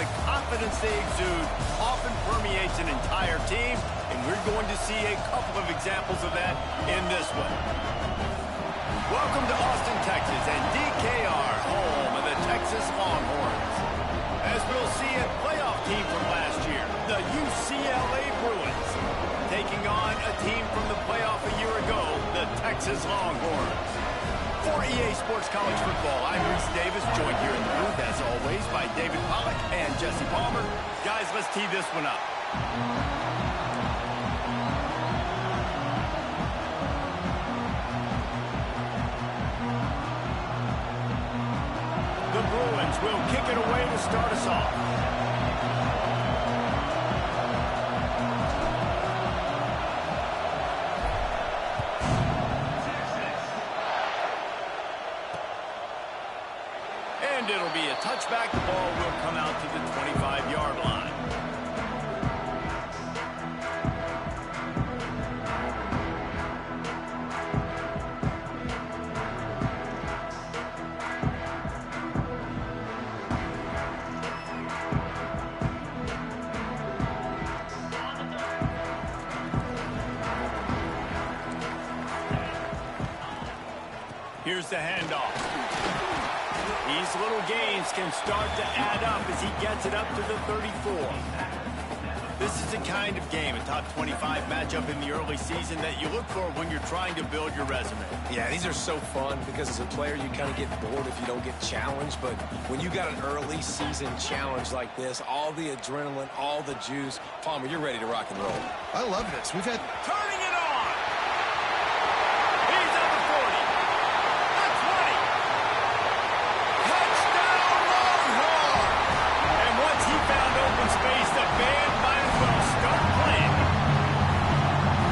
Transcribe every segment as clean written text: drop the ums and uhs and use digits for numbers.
the confidence they exude often permeates an entire team, and we're going to see a couple of examples of that in this one. Welcome to Austin, Texas, and DKR, home of the Texas Longhorns. As we'll see, a playoff team from last year, the UCLA Bruins, taking on a team from the playoff a year ago, the Texas Longhorns. For EA Sports College Football, I'm Reese Davis, joined here in the booth, as always, by David Pollack and Jesse Palmer. Guys, let's tee this one up. The Bruins will kick it away to start us off. And it'll be a touchback. The ball will come out to the 25-yard line. Here's the handoff. These little gains can start to add up as he gets it up to the 34. This is the kind of game, a top 25 matchup in the early season, that you look for when you're trying to build your resume. Yeah, these are so fun because as a player, you kind of get bored if you don't get challenged. But when you got an early season challenge like this, all the adrenaline, all the juice, Palmer, you're ready to rock and roll. I love this. We've had... Turning it on! He's at the 40. The 20. Touchdown Longhorn! And once he found open space, the band might as well start playing.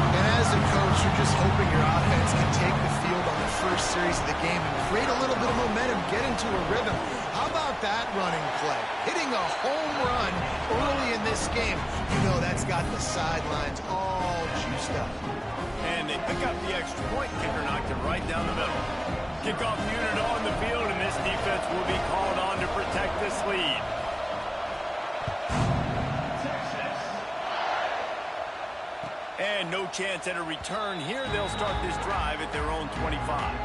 And as a coach, you're just hoping your offense can take the field on the first series of the game and create a little bit of momentum, get into a rhythm. How about that running play? Hitting a home run early in this game. You know that's got the sidelines all juiced up. And they pick up the extra point. Kicker knocked it right down the middle. Kickoff unit on the field, and this defense will be called on to protect this lead. And no chance at a return here. They'll start this drive at their own 25.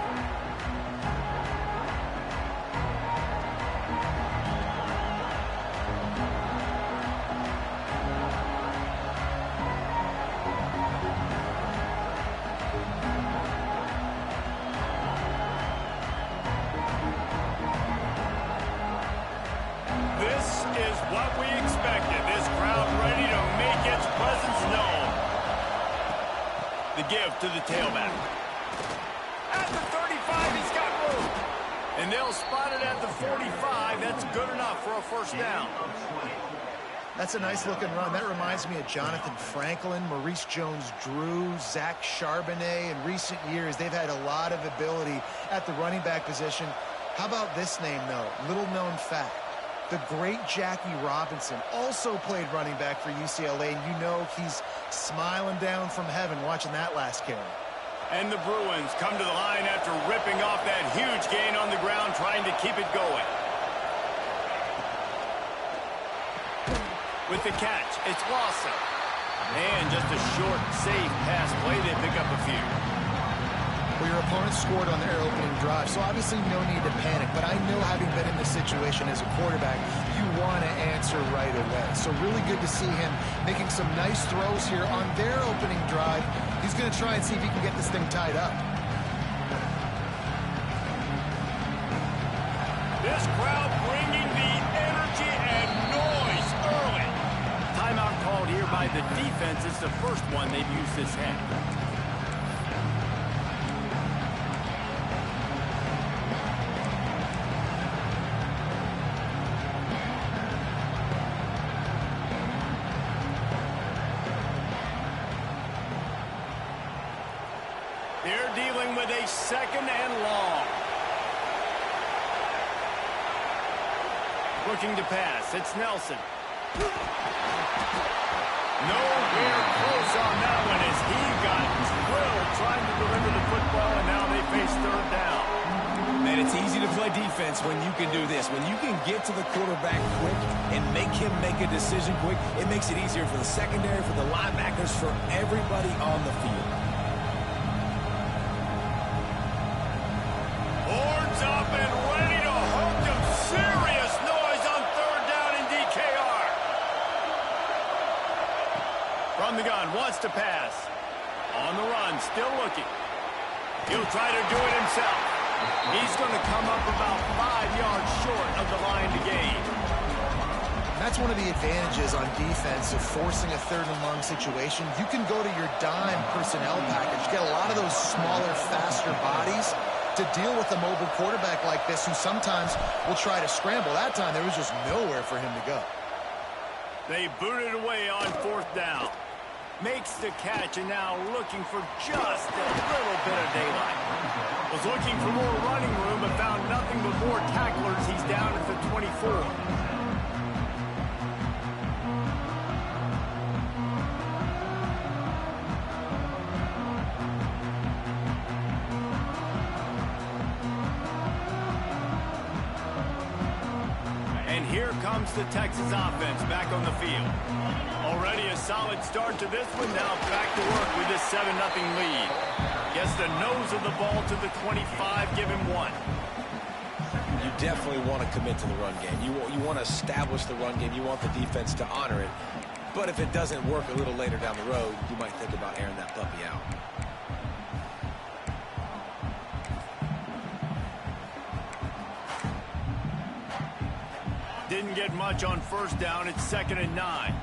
This is what we expected. This crowd ready to make its presence known. The give to the tailback. At the 35, he's got room. And they'll spot it at the 45. That's good enough for a first down. That's a nice-looking run. That reminds me of Jonathan Franklin, Maurice Jones-Drew, Zach Charbonnet. In recent years, they've had a lot of ability at the running back position. How about this name, though? Little-known fact. The great Jackie Robinson also played running back for UCLA, and you know he's smiling down from heaven watching that last carry. And the Bruins come to the line after ripping off that huge gain on the ground, trying to keep it going. With the catch, it's Lawson. And just a short, safe pass play, they pick up a few. Well, your opponent scored on their opening drive, so obviously no need to panic. But I know, having been in this situation as a quarterback, you want to answer right away. So really good to see him making some nice throws here on their opening drive. He's going to try and see if he can get this thing tied up. This crowd bringing the energy and noise early. Timeout called here by the defense. It's the first one they've used this half. They're dealing with a second and long. Looking to pass. It's Nelson. Nowhere close on that one as he got drilled trying to deliver the football, and now they face third down. Man, it's easy to play defense when you can do this. When you can get to the quarterback quick and make him make a decision quick, it makes it easier for the secondary, for the linebackers, for everybody on the field. Horns up and ready to hook them. Serious noise on third down in DKR. From the gun, wants to pass. On the run, still looking. He'll try to do it himself. He's going to come up about 5 yards short of the line to gain. That's one of the advantages on defense of forcing a third and long situation. You can go to your dime personnel package. Get a lot of those smaller, faster bodies to deal with a mobile quarterback like this who sometimes will try to scramble. That time there was just nowhere for him to go. They booted away on fourth down. Makes the catch and now looking for just a little bit of daylight. Was looking for more running room but found nothing but more tacklers. He's down at the 24. And here comes the Texas offense back on the field. Already a solid start to this one. Now back to work with this 7-0 lead. Gets the nose of the ball to the 25, give him one. You definitely want to commit to the run game. You want to establish the run game. You want the defense to honor it. But if it doesn't work a little later down the road, you might think about airing that puppy out. Didn't get much on first down. It's 2nd and 9.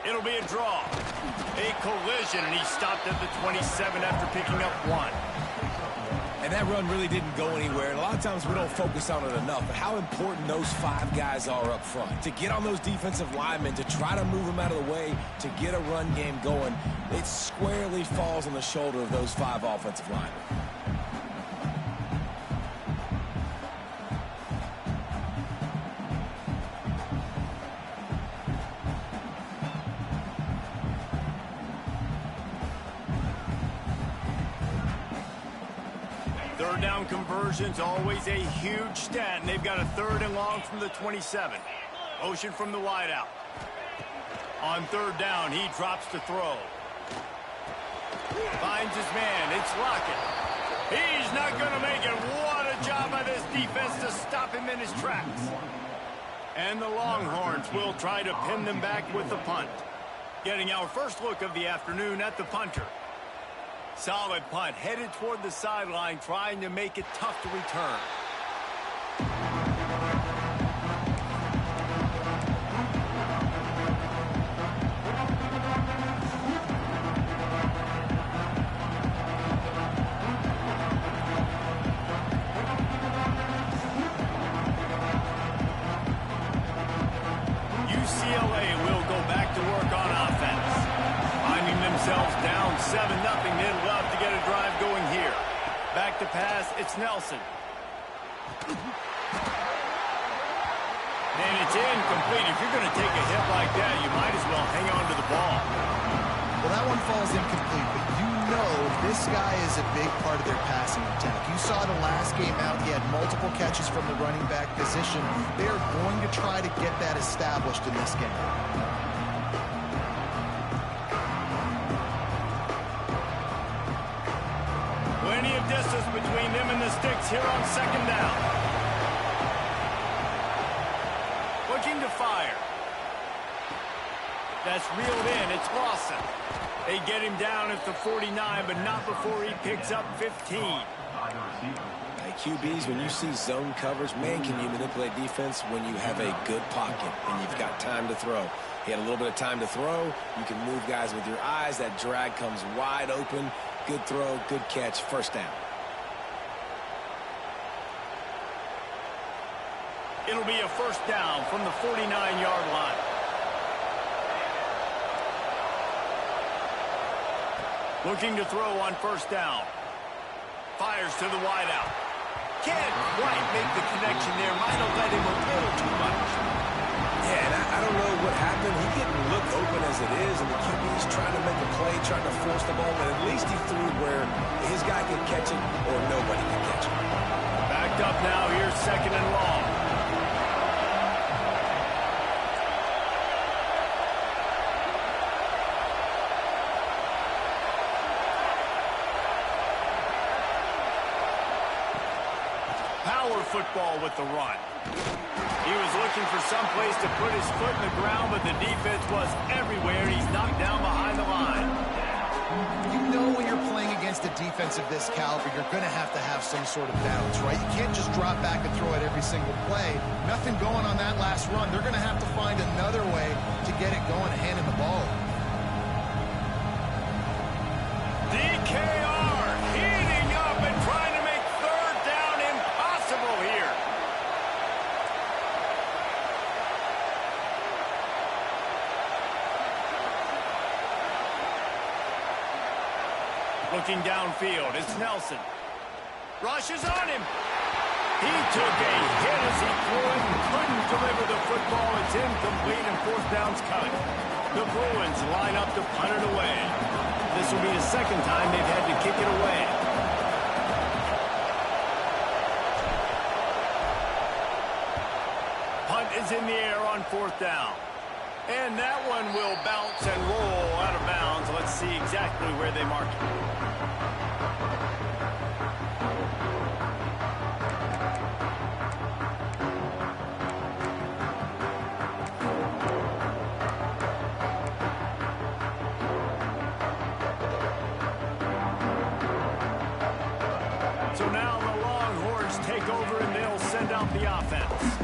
It'll be a draw. A collision, and he stopped at the 27 after picking up 1. And that run really didn't go anywhere. And a lot of times we don't focus on it enough. But how important those 5 guys are up front. To get on those defensive linemen, to try to move them out of the way, to get a run game going, it squarely falls on the shoulder of those 5 offensive linemen. Third down conversion's always a huge stat, and they've got a 3rd and long from the 27. Motion from the wideout. On 3rd down, he drops to throw. Finds his man. It's Lockett. He's not going to make it. What a job by this defense to stop him in his tracks. And the Longhorns will try to pin them back with the punt. Getting our first look of the afternoon at the punter. Solid punt, headed toward the sideline, trying to make it tough to return. UCLA will go back to work on offense. Finding themselves down 7-0, they'd love to get a drive going here. Back to pass, it's Nelson. And it's incomplete. If you're going to take a hit like that, you might as well hang on to the ball. Well, that one falls incomplete, but you know this guy is a big part of their passing attack. You saw the last game out, he had multiple catches from the running back position. They are going to try to get that established in this game. Plenty of distance between them and the sticks here on 2nd down. Looking to fire. That's reeled in. It's Lawson. They get him down at the 49, but not before he picks up 15. Hey, QBs, when you see zone coverage, man, can you manipulate defense when you have a good pocket and you've got time to throw. He had a little bit of time to throw. You can move guys with your eyes. That drag comes wide open. Good throw, good catch, first down. It'll be a first down from the 49-yard line. Looking to throw on first down. Fires to the wideout. Can't quite make the connection there. Might have led him a little too much. Yeah, and I don't know what happened. He didn't look open as it is, and the QB's trying to make a play, trying to force the ball, and at least he threw where his guy could catch it or nobody could catch it. Backed up now. Here's 2nd and long. Power football with the run. He was looking for some place to put his foot in the ground, but the defense was everywhere. He's knocked down behind the line. You know when you're playing against a defense of this caliber, you're going to have some sort of balance, right? You can't just drop back and throw it every single play. Nothing going on that last run. They're going to have to find another way to get it going and hand him the ball. DKR heating up and trying to make 3rd down impossible here. Looking downfield, it's Nelson. Rushes on him. He took a hit as he threw it and couldn't deliver the football. It's incomplete and 4th down's coming. The Bruins line up to punt it away. This will be the 2nd time they've had to kick it away. Punt is in the air on 4th down. And that one will bounce and roll out of bounds. Let's see exactly where they mark it. So now the Longhorns take over and they'll send out the offense.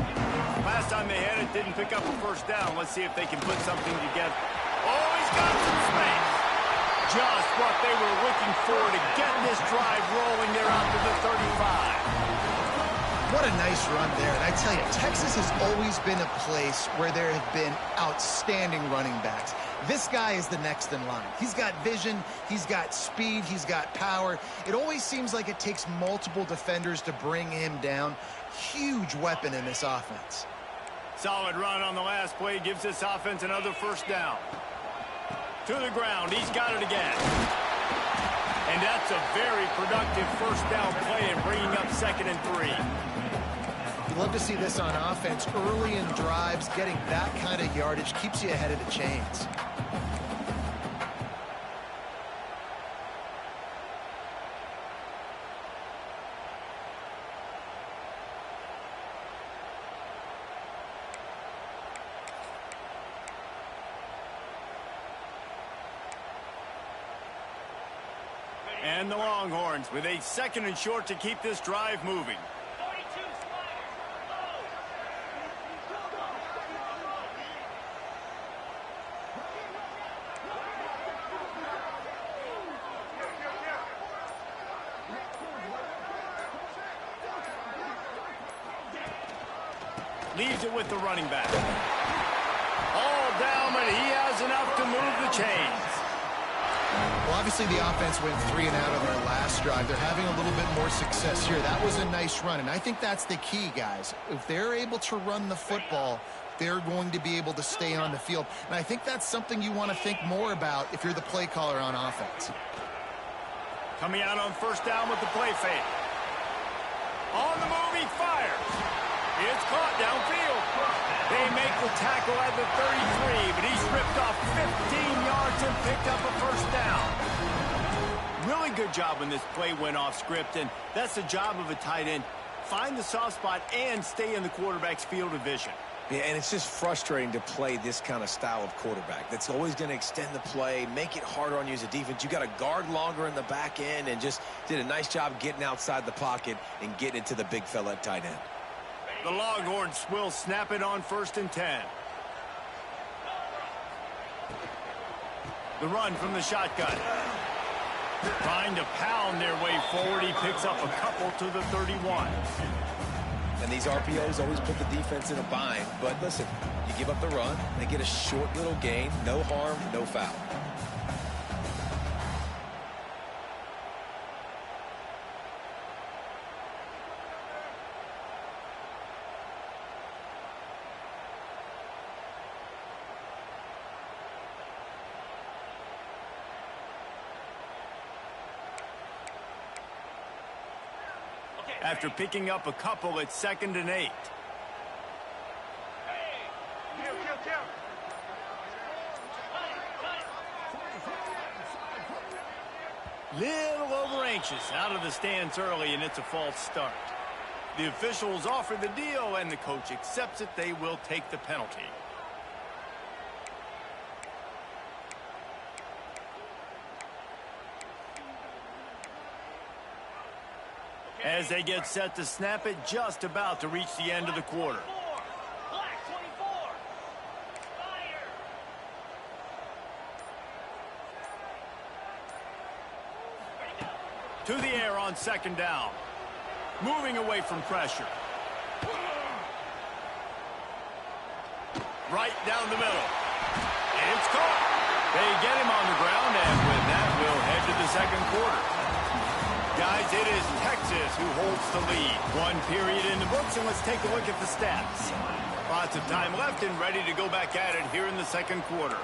Last time they had it, didn't pick up a 1st down. Let's see if they can put something together. Oh, he's got some space. Just what they were looking for to get this drive rolling. They're out to the 35. What a nice run there. And I tell you, Texas has always been a place where there have been outstanding running backs. This guy is the next in line. He's got vision, he's got speed, he's got power. It always seems like it takes multiple defenders to bring him down. Huge weapon in this offense. Solid run on the last play. Gives this offense another 1st down. To the ground. He's got it again. And that's a very productive 1st down play and bringing up 2nd and 3. You love to see this on offense. Early in drives, getting that kind of yardage keeps you ahead of the chains. And the Longhorns with a 2nd and short to keep this drive moving. Leaves it with the running back. All down, but he has enough to move the chains. Well, obviously the offense went 3 and out on their last drive. They're having a little bit more success here. That was a nice run, and I think that's the key, guys. If they're able to run the football, they're going to be able to stay on the field. And I think that's something you want to think more about if you're the play caller on offense. Coming out on 1st down with the play fake. On the move, he fires. It's caught downfield. They make the tackle at the 33, but he's ripped off 15 yards and picked up a 1st down. Really good job when this play went off script, and that's the job of a tight end. Find the soft spot and stay in the quarterback's field of vision. Yeah, and it's just frustrating to play this kind of style of quarterback. That's always going to extend the play, make it harder on you as a defense. You got to guard longer in the back end, and just did a nice job getting outside the pocket and getting it to the big fella at tight end. The Longhorns will snap it on 1st and 10. The run from the shotgun. Trying to pound their way forward. He picks up a couple to the 31. And these RPOs always put the defense in a bind. But listen, you give up the run, they get a short little gain. No harm, no foul. after picking up a couple at 2nd and 8. Little over-anxious out of the stands early, and it's a false start. The officials offer the deal, and the coach accepts it. They will take the penalty. As they get set to snap it, just about to reach the end of the quarter. To the air on 2nd down. Moving away from pressure. Right down the middle. It's caught. They get him on the ground, and with that, we'll head to the 2nd quarter. Guys, it is Texas who holds the lead. 1 period in the books, and let's take a look at the stats. Lots of time left and ready to go back at it here in the 2nd quarter.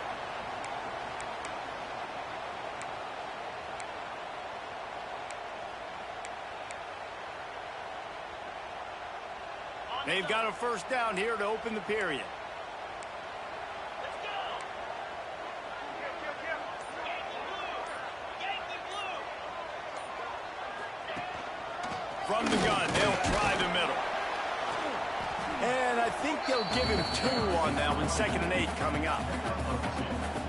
They've got a 1st down here to open the period. From the gun, they'll try the middle. And I think they'll give him 2 on that one. 2nd and 8 coming up.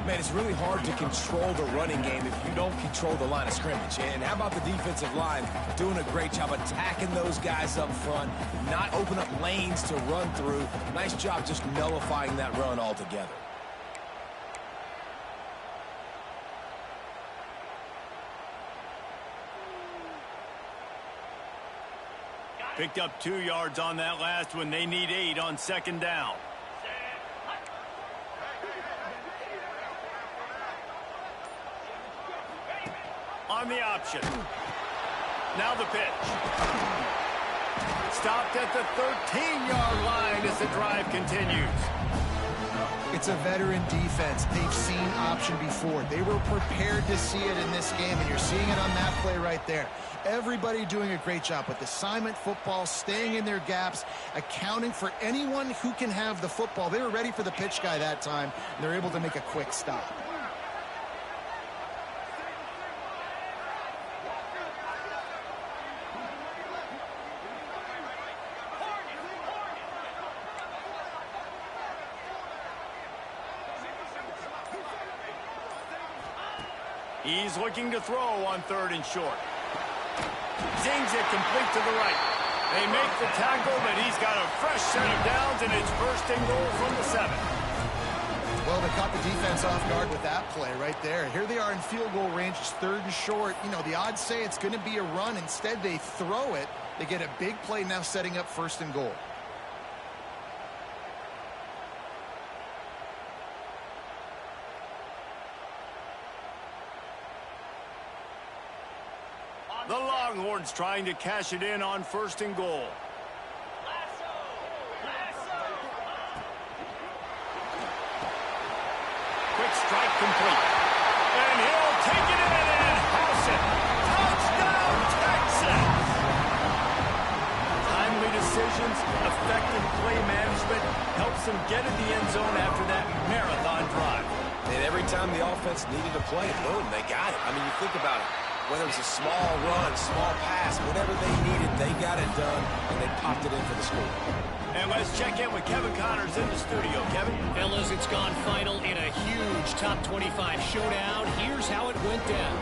Man, it's really hard to control the running game if you don't control the line of scrimmage. And how about the defensive line doing a great job attacking those guys up front, not open up lanes to run through. Nice job just nullifying that run altogether. Picked up 2 yards on that last one. They need 8 on 2nd down. On the option. Now the pitch. Stopped at the 13-yard line as the drive continues. It's a veteran defense. They've seen option before. They were prepared to see it in this game, and you're seeing it on that play right there. Everybody doing a great job with assignment football, staying in their gaps, accounting for anyone who can have the football. They were ready for the pitch guy that time, and they're able to make a quick stop. He's looking to throw on 3rd and short. Zings it complete to the right. They make the tackle, but he's got a fresh set of downs, and it's 1st and goal from the 7. Well, they caught the defense off guard with that play right there. Here they are in field goal range, it's 3rd and short. You know, the odds say it's going to be a run. Instead, they throw it. They get a big play now setting up 1st and goal. The Longhorns trying to cash it in on 1st and goal. Quick strike complete. And he'll take it in and house it. Touchdown, Texas! Timely decisions, effective play management helps them get in the end zone after that marathon drive. And every time the offense needed a play, boom, they got it. I mean, you think about it. Whether it was a small run, small pass, whatever they needed, they got it done, and they popped it in for the score. And let's check in with Kevin Connors in the studio. Kevin? Fellas, it's gone final in a huge top 25 showdown. Here's how it went down.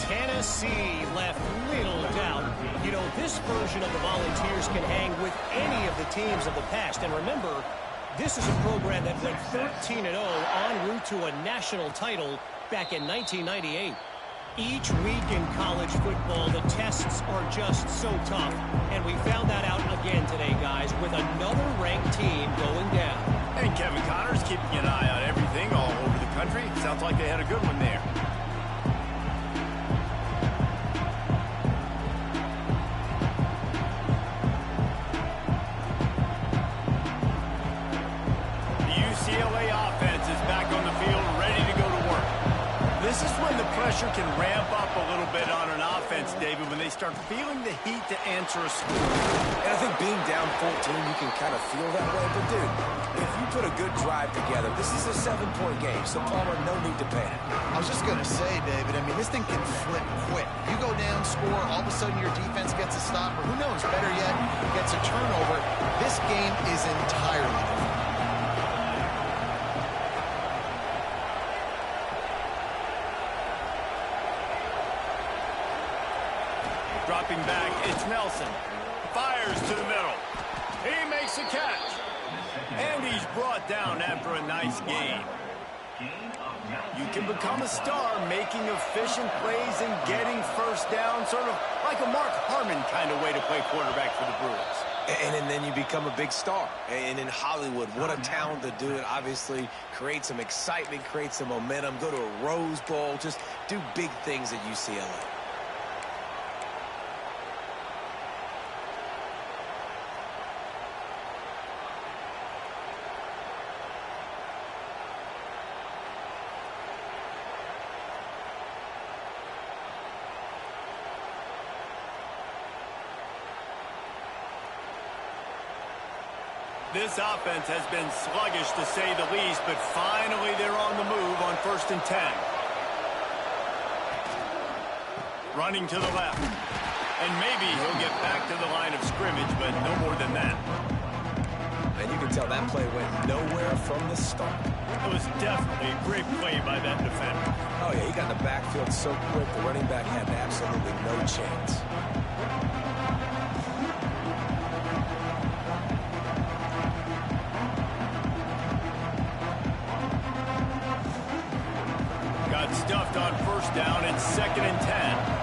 Tennessee left little doubt. You know, this version of the Volunteers can hang with any of the teams of the past. And remember, this is a program that went 13-0 en route to a national title back in 1998. Each week in college football, the tests are just so tough. And we found that out again today, guys, with another ranked team going down. And Kevin Connors keeping an eye on everything all over the country. Sounds like they had a good one there. The UCLA offense is back on the field, ready to go to work. This is when the pressure pressure can ramp up a little bit on an offense, David, when they start feeling the heat to answer a score. And I think being down 14, you can kind of feel that way. But, dude, if you put a good drive together, this is a 7-point game. So, Palmer, no need to panic. I was just going to say, David, I mean, this thing can flip quick. You go down, score, all of a sudden your defense gets a stop, or who knows, better yet, gets a turnover. This game is entirely different. Dropping back, it's Nelson. Fires to the middle. He makes a catch. And he's brought down after a nice game. You can become a star making efficient plays and getting first down, sort of like a Mark Harmon kind of way to play quarterback for the Brewers. And then you become a big star. And in Hollywood, what a talent to do it. Obviously, create some excitement, create some momentum, go to a Rose Bowl, just do big things at UCLA. This offense has been sluggish, to say the least, but finally they're on the move on 1st and 10. Running to the left. And maybe he'll get back to the line of scrimmage, but no more than that. And you can tell that play went nowhere from the start. It was definitely a great play by that defender. Oh, yeah, he got in the backfield so quick, the running back had absolutely no chance. Got stuffed on 1st down. It's 2nd and 10.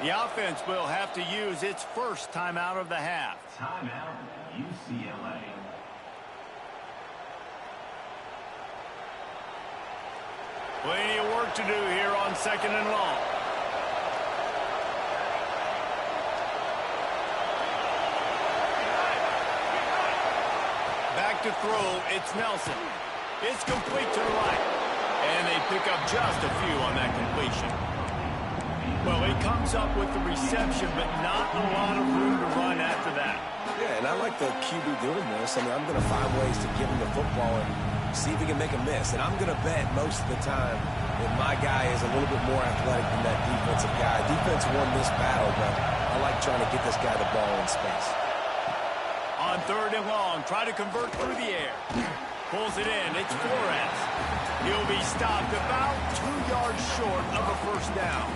The offense will have to use its first timeout of the half. Timeout, UCLA. Plenty of work to do here on 2nd and long. Back to throw, it's Nelson. It's complete to the right. And they pick up just a few on that completion. Well, he comes up with the reception, but not a lot of room to run after that. Yeah, and I like the QB doing this. I mean, I'm going to find ways to give him the football and see if he can make a miss. And I'm going to bet most of the time that my guy is a little bit more athletic than that defensive guy. Defense won this battle, but I like trying to get this guy the ball in space. On 3rd and long, try to convert through the air. Pulls it in, it's Flores. He'll be stopped about 2 yards short of a 1st down.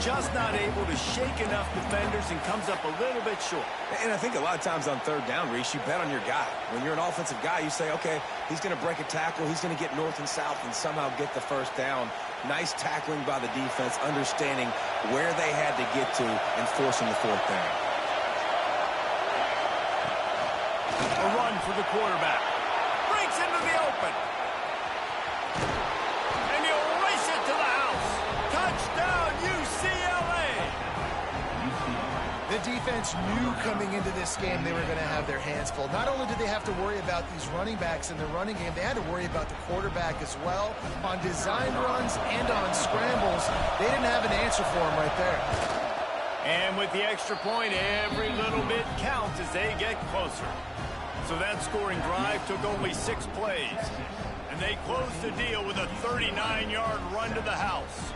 Just not able to shake enough defenders and comes up a little bit short. And I think a lot of times on 3rd down, Reese, you bet on your guy. When you're an offensive guy, you say, okay, he's going to break a tackle, he's going to get north and south and somehow get the 1st down. Nice tackling by the defense, understanding where they had to get to and forcing the 4th down. A run for the quarterback. Breaks into the open. And he'll race it to the house. Touchdown, UCLA! The defense knew coming into this game they were going to have their hands full. Not only did they have to worry about these running backs in the running game, they had to worry about the quarterback as well. On design runs and on scrambles, they didn't have an answer for him right there. And with the extra point, every little bit counts as they get closer. So that scoring drive took only 6 plays. And they closed the deal with a 39-yard run to the house.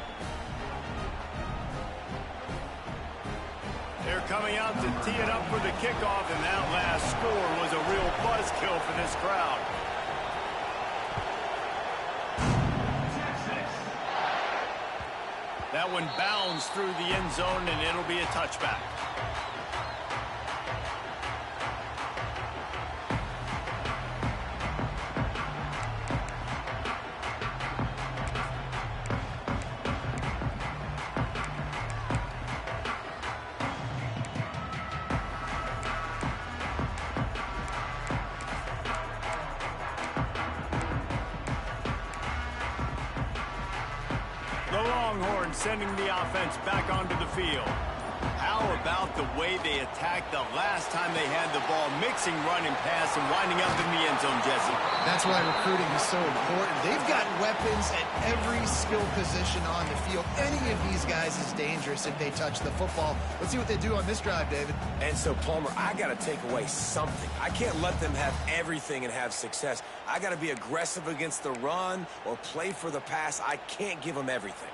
They're coming out to tee it up for the kickoff, and that last score was a real buzzkill for this crowd. That one bounds through the end zone, and it'll be a touchback. The Longhorns sending the offense back onto the field. How about the way they attacked the last time they had the ball, mixing run and pass and winding up in the end zone, Jesse? That's why recruiting is so important. They've got weapons at every skill position on the field. Any of these guys is dangerous if they touch the football. Let's see what they do on this drive, David. And so, Palmer, I got to take away something. I can't let them have everything and have success. I got to be aggressive against the run or play for the pass. I can't give them everything.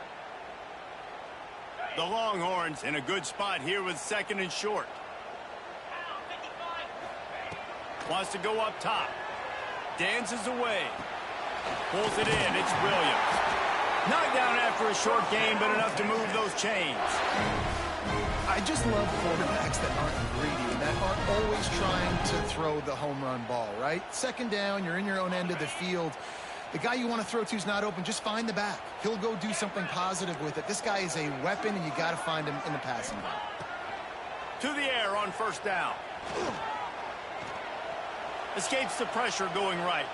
The Longhorns in a good spot here with 2nd and short. Wants to go up top. Dances away. Pulls it in. It's Williams. Not down after a short gain, but enough to move those chains. I just love quarterbacks that aren't greedy and that aren't always trying to throw the home run ball, right? 2nd down, you're in your own end of the field. The guy you want to throw to is not open. Just find the back. He'll go do something positive with it. This guy is a weapon, and you got to find him in the passing game. To the air on 1st down. Escapes the pressure going right.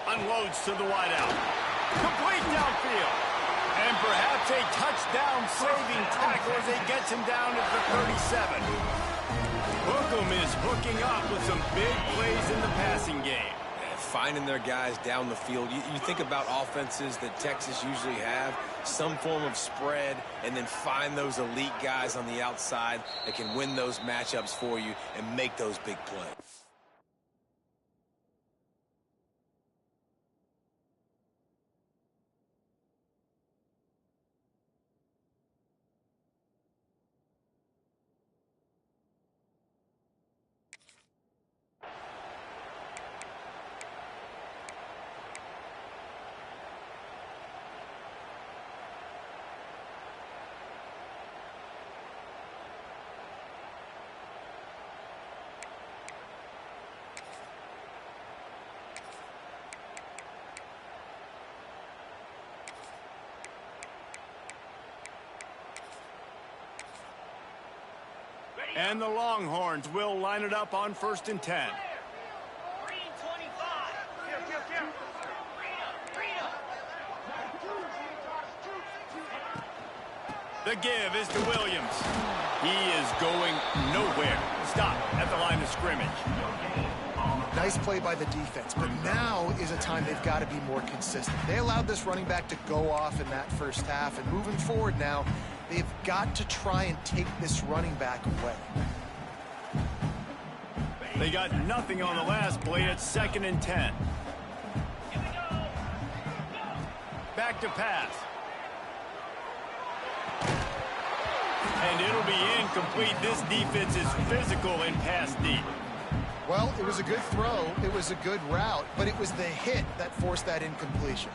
Unloads to the wideout. Complete downfield. And perhaps a touchdown-saving tackle as he gets him down at the 37. Hookem is hooking up with some big plays in the passing game. Finding their guys down the field. You think about offenses that Texas usually have, some form of spread, and then find those elite guys on the outside that can win those matchups for you and make those big plays. And the Longhorns will line it up on 1st and 10. The give is to Williams. He is going nowhere. Stop at the line of scrimmage. Nice play by the defense, but now is a time they've got to be more consistent. They allowed this running back to go off in that 1st half, and moving forward now, they've got to try and take this running back away. They got nothing on the last play at 2nd and 10. Back to pass. And it'll be incomplete. This defense is physical in pass deep. Well, it was a good throw, it was a good route, but it was the hit that forced that incompletion.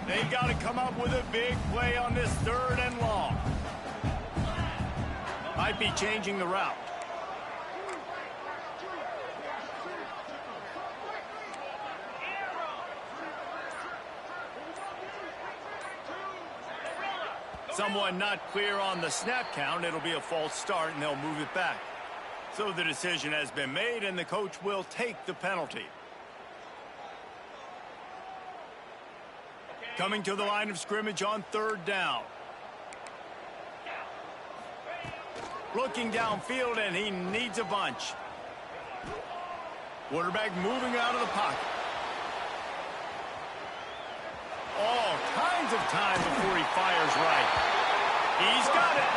They got to come up with a big play on this 3rd and long. Might be changing the route. Someone not clear on the snap count. It'll be a false start, and they'll move it back. So the decision has been made, and the coach will take the penalty. Coming to the line of scrimmage on 3rd down. Looking downfield, and he needs a bunch. Quarterback moving out of the pocket. All kinds of time before he fires right. He's got it.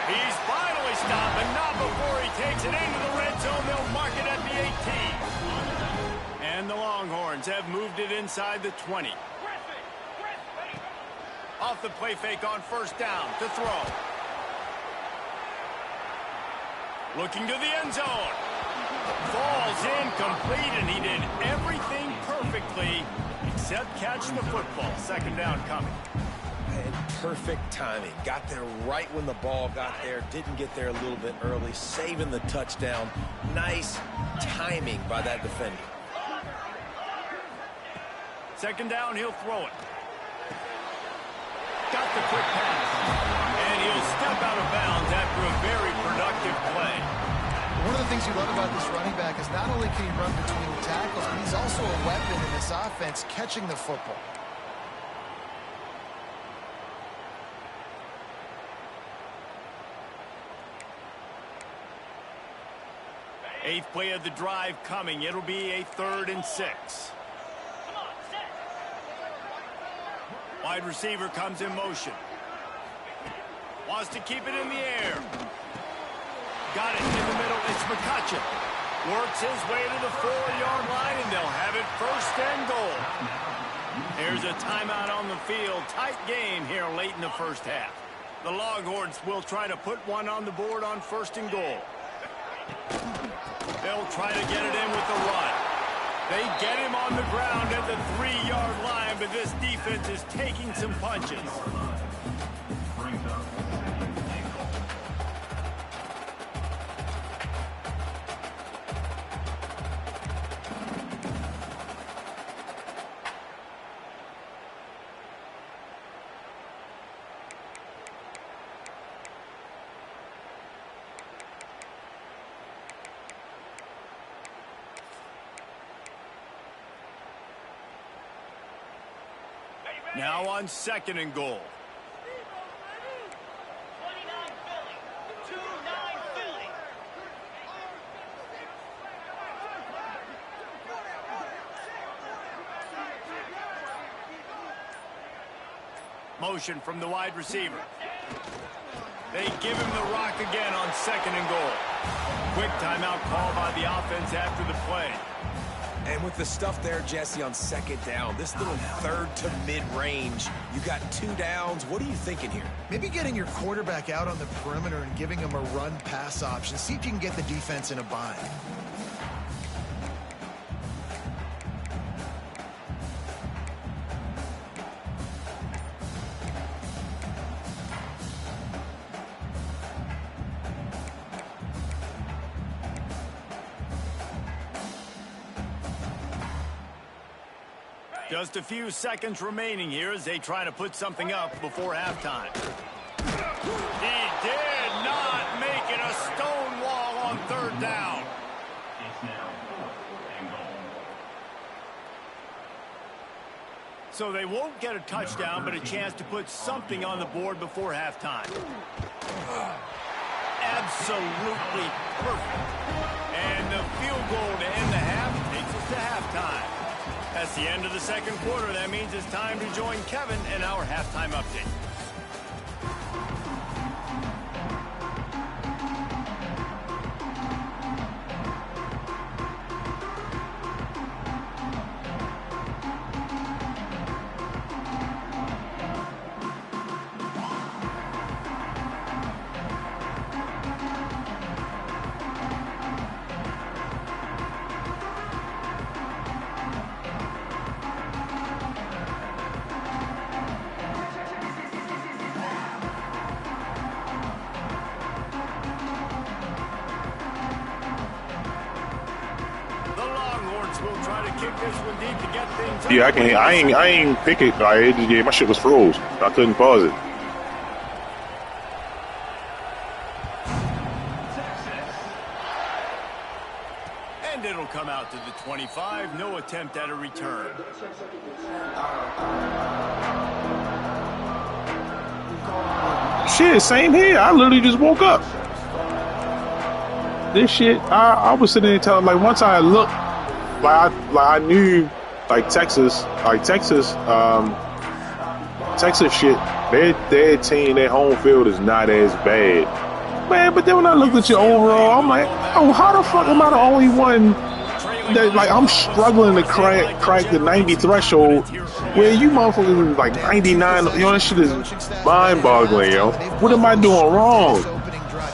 He's finally stopped, but not before he takes it into the red zone. They'll mark it at the 18. And the Longhorns have moved it inside the 20. Off the play fake on 1st down to throw. Looking to the end zone. Falls incomplete, and he did everything perfectly except catch the football. 2nd down coming. And perfect timing. Got there right when the ball got there. Didn't get there a little bit early. Saving the touchdown. Nice timing by that defender. 2nd down, he'll throw it. Got the quick pass. And he'll step out of One of the things you love about this running back is not only can he run between the tackles, but he's also a weapon in this offense catching the football. Eighth play of the drive coming. It'll be a 3rd and 6. Wide receiver comes in motion. Wants to keep it in the air. Got it in the middle. It's McCutcheon. Works his way to the 4-yard line, and they'll have it 1st and goal. There's a timeout on the field. Tight game here late in the first half. The Longhorns will try to put one on the board on 1st and goal. They'll try to get it in with the run. They get him on the ground at the 3-yard line, but this defense is taking some punches. Now on 2nd and goal. Motion from the wide receiver. They give him the rock again on 2nd and goal. Quick timeout call by the offense after the play. And with the stuff there, Jesse, on 2nd down, this little 3rd to mid-range, you got 2 downs. What are you thinking here? Maybe getting your quarterback out on the perimeter and giving him a run-pass option. See if you can get the defense in a bind. Just a few seconds remaining here as they try to put something up before halftime. He did not make it a stone wall on 3rd down. It's now 4th and goal. So they won't get a touchdown, but a chance to put something on the board before halftime. Absolutely perfect. And the field goal to end the half takes us to halftime. That's the end of the 2nd quarter. That means it's time to join Kevin in our halftime update. Yeah, I ain't pick it. My shit was froze. I couldn't pause it. And it'll come out to the 25. No attempt at a return. Shit, same here. I literally just woke up. This shit, I was sitting there telling, like, once I looked, I knew, Texas shit, their team, their home field is not as bad. Man, but then when I looked at your overall, I'm like, oh, how the fuck am I the only one that, I'm struggling to crack the 90 threshold, where you motherfuckers like 99, that shit is mind-boggling, yo. What am I doing wrong?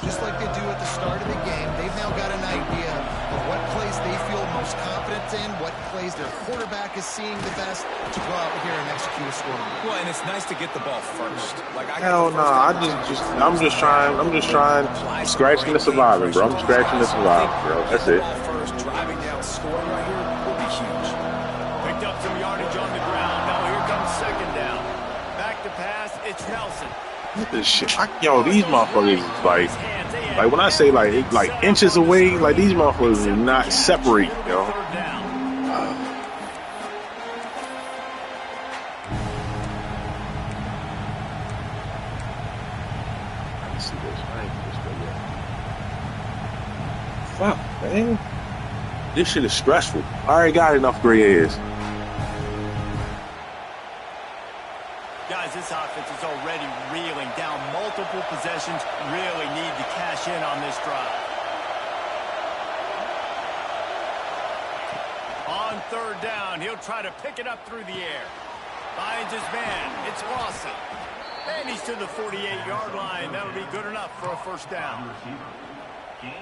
Just like they do at the start of the game, they've now got an idea of what plays they feel most confident in, what plays their quarterback is seeing the best to go out here and execute a score. Well, and it's nice to get the ball first. Hell no, I'm just trying, scratching the surviving, bro. I'm scratching the surviving, bro. That's it. First, driving down, scoring right here will be huge. Picked up some yardage on the ground. Now here comes 2nd down. Back to pass. It's Nelson. Look at this shit. Yo, these motherfuckers is like when I say like inches away, like these motherfuckers do not separate, yo. Fuck, man. This shit is stressful. I already got enough gray hairs. Guys, this offense is already reeling down multiple possessions. Really need to cash in on this drive. On third down, he'll try to pick it up through the air. Finds his man. It's awesome. And he's to the 48-yard line. That'll be good enough for a first down.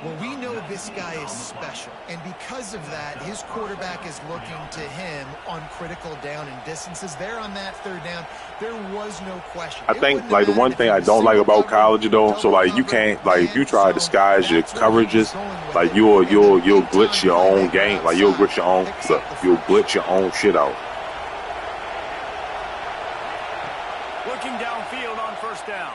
Well, we know this guy is special, and because of that, his quarterback is looking to him on critical down and distances. There on that third down, there was no question. I think, like, the one thing I don't like about college, though, so, like, you can't, like, if you try to disguise your coverages, like, you'll glitch your own game. Like, you'll glitch your own shit out. Looking downfield on first down.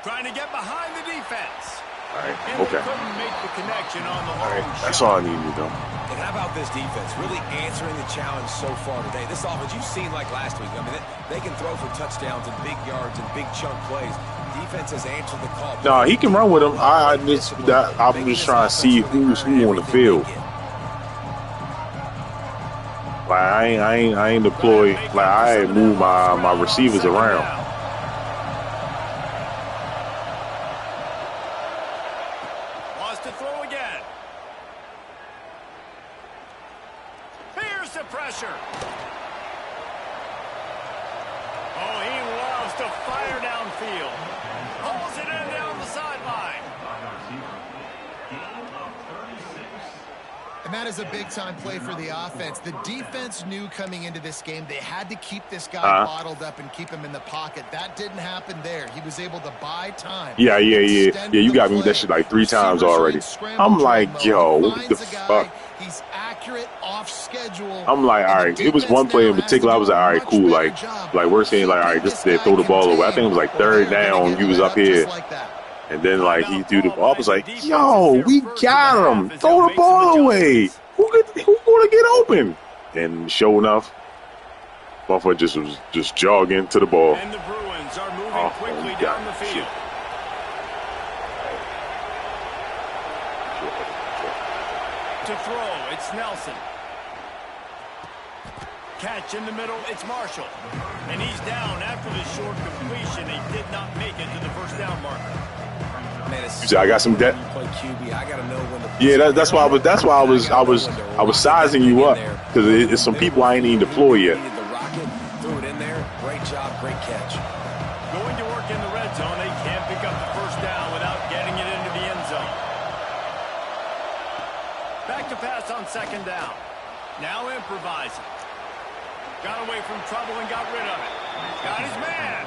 Trying to get behind the defense. All right, and okay. Couldn't make the connection on the all right, that's all I need to do. And how about this defense? Really answering the challenge so far today. This offense, you've seen like last week. I mean, they can throw for touchdowns and big yards and big chunk plays. Defense has answered the call. No, he can run with him. I'm just trying to see who's who on the field. Like I ain't deployed. Like I ain't moved my receivers around. Wants to throw again. Here's the pressure. Oh, he loves to fire downfield. Pulls it in down the sideline. And that is a big-time play for the offense. The defense knew coming into this game they had to keep this guy bottled up and keep him in the pocket. That didn't happen there. He was able to buy time. Yeah. You got me with that shit like 3 times already. I'm like, yo, what the fuck? He's accurate, off schedule. I'm like, all right. It was one play in particular. I was like, all right, cool. Like we're saying, like, all right, just they throw the ball away. I think it was like third down. He was up here. And then, like, he threw the ball. I was like, yo, we got him. Throw the ball away. Who's going to get open? And sure enough, motherfucker was just jogging to the ball. And the Bruins are moving quickly down the field. To throw, it's Nelson. Catch in the middle, it's Marshall. And he's down after the short completion. He did not make it to the first down marker. I got some debt. Yeah, that's why I was sizing you up because it's some people I ain't even deployed yet. Threw it in there. Great job, great catch. Going to work in the red zone, they can't pick up the first down without getting it into the end zone. Back to pass on second down. Now improvising. Got away from trouble and got rid of it. Got his man.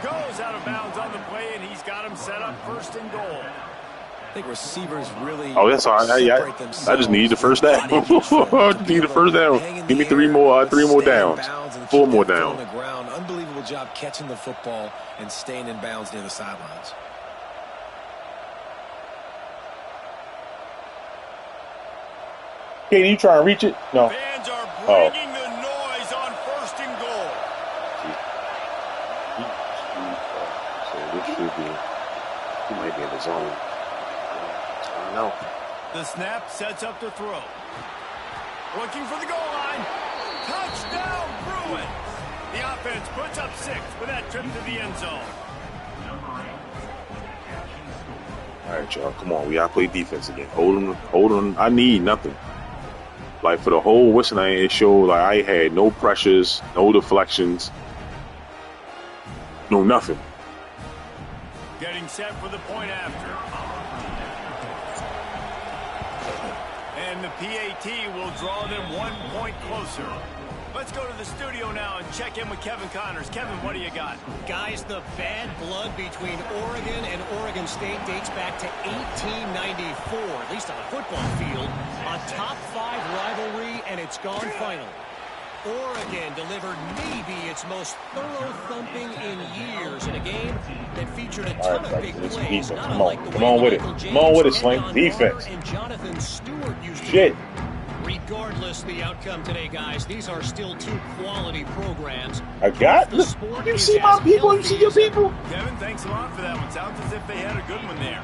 Goes out of bounds on the play, and he's got him set up first and goal. I think receivers really. Oh, that's all right. I just need the first down. I just need the first down. Give me three more downs. 4 more downs. On the ground. Unbelievable job catching the football and staying in bounds near the sidelines. Katie, you trying to reach it? No. Fans are bringing the noise on first and goal. So this should be. He might be in the zone. I don't know. The snap sets up the throw. Looking for the goal line. Touchdown, Bruins. The offense puts up 6 with that trip to the end zone. All right, y'all. Come on. We got to play defense again. Hold on. I need nothing. Like, for the whole Western night, it showed like I had no pressures, no deflections, no nothing. Getting set for the point after. And the PAT will draw them 1 point closer. Let's go to the studio now and check in with Kevin Connors. Kevin, what do you got? Guys, the bad blood between Oregon and Oregon State dates back to 1894, at least on the football field. A top 5 rivalry, and it's gone finally. Oregon delivered maybe its most thorough thumping in years in a game that featured a ton of big plays, not unlike the way Michael James, Kenyon Defense. and Jonathan Stewart used to Shit. do. Regardless of the outcome today, guys, these are still two quality programs. I got the sport. You see my people? You see your people? Kevin, thanks a lot for that one. Sounds as if they had a good one there.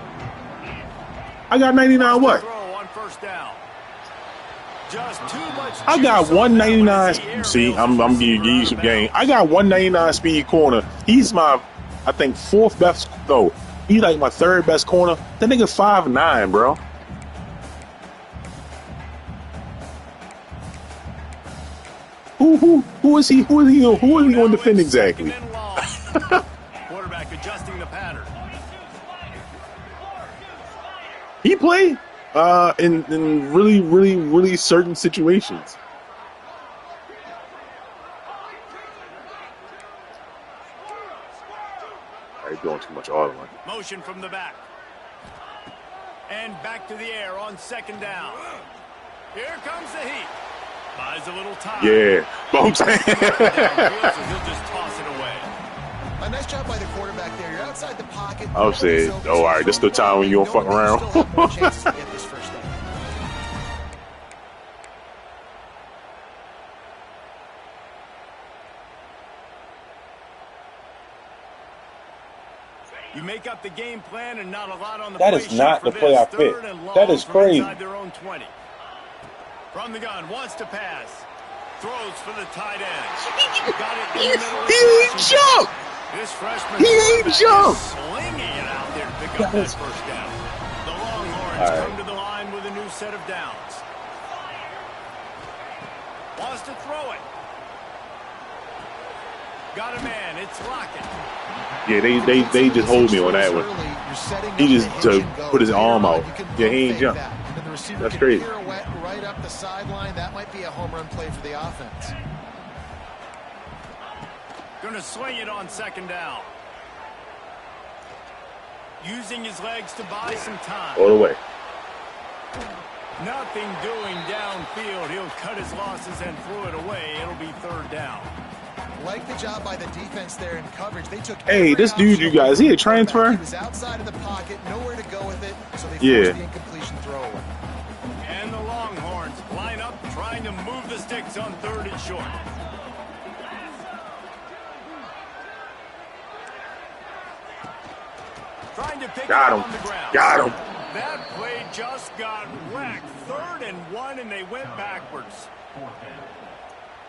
I got 99 what? Throw on first down. Just too much. I got 199. See, I'm giving you some game. I got 199 speed corner. He's my, I think, fourth best. No, he's like my third best corner. That nigga 5'9", bro. Who is he? Who is he going to defend exactly? Quarterback adjusting the pattern. He played in really certain situations. Are you doing too much all in one? Motion from the back. And back to the air on second down. Here comes the heat. Buys a little time. Yeah, but I'm saying. So he'll just toss it away. A nice job by the quarterback there. You're outside the pocket. I'm saying, oh, all right, this is the time when you don't fuck around. Still have more chances to get this first down. You make up the game plan and not a lot on the That play is not sheet the for play this. I picked. Third and long That is from crazy. inside their own 20. From the gun, wants to pass. Throws for the tight end. Got it in the middle. He ain't jump. This freshman He ain't quarterback jump. is slinging it out there to pick up that first down. The Longhorns come to the line with a new set of downs. Wants to throw it. Got a man. It's Lockett. Yeah, they just hold me on that one. He just put his arm out. Yeah, he ain't jump. That's crazy. Right up the sideline. That might be a home run play for the offense. Going to swing it on second down. Using his legs to buy some time. All the way. Nothing doing downfield. He'll cut his losses and throw it away. It'll be third down. Like the job by the defense there in coverage. They took. Hey, this dude, you guys, he a transfer? He was outside of the pocket, nowhere to go with it, so they forced the incompletion throwaway. And the Longhorns line up, trying to move the sticks on third and short. Trying to pick it up on the ground. Got him. That play just got whacked. 3rd and 1, and they went backwards.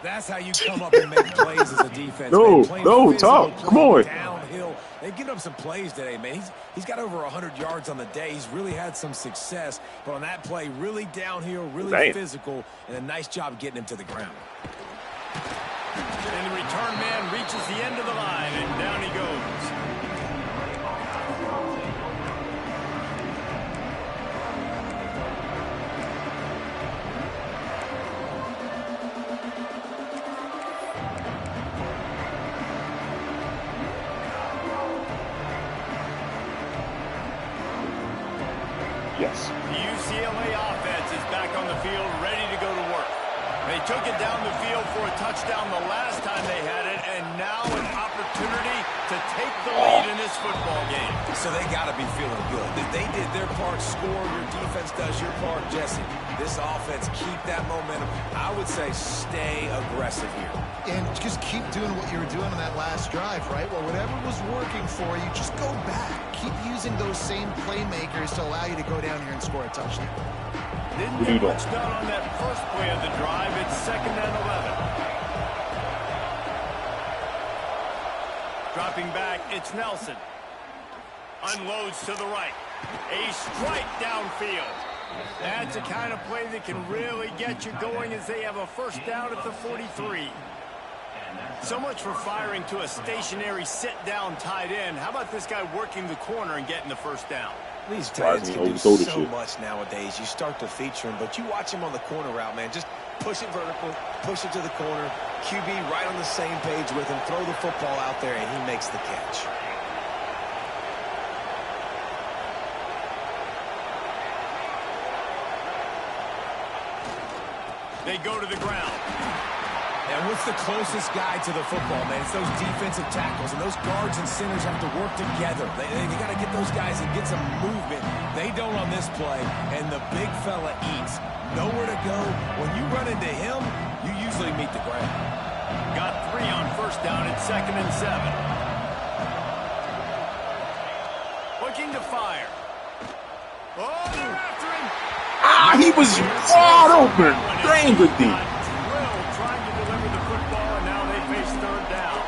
That's how you come up and make plays as a defense. No, physical, talk. Come on. Downhill. They've given up some plays today, man. He's got over 100 yards on the day. He's really had some success. But on that play, really downhill, really physical, and a nice job getting him to the ground. And the return man reaches the end of the line, and down he goes. Yes. The UCLA offense is back on the field, ready to go to work. They took it down the field for a touchdown the last time they had it, and now an opportunity to take the lead in this football game. So they got to be feeling good. They did their part, score. Your defense does your part, Jesse. This offense, keep that momentum. I would say stay aggressive here. And just keep doing what you were doing on that last drive, right? Well, whatever was working for you, just go back. Keep using those same playmakers to allow you to go down here and score a touchdown. Didn't get much done on that first play of the drive. It's 2nd and 11. Dropping back, it's Nelson. Unloads to the right. A strike downfield. That's the kind of play that can really get you going as they have a first down at the 43. So much for firing to a stationary sit-down tight end. How about this guy working the corner and getting the first down? These tight ends can do so much nowadays. You start to feature him, but you watch him on the corner route, man. Just push it vertical, push it to the corner. QB right on the same page with him. Throw the football out there, and he makes the catch. They go to the ground. And what's the closest guy to the football, man? It's those defensive tackles, and those guards and centers have to work together. They got to get those guys and get some movement. They don't on this play, and the big fella eats. Nowhere to go. When you run into him, you usually meet the ground. Got 3 on first down at 2nd and 7. Looking to fire. Oh, they're after him. He was wide open. Dang good deep. Trying to deliver the football, and now they face 3rd down.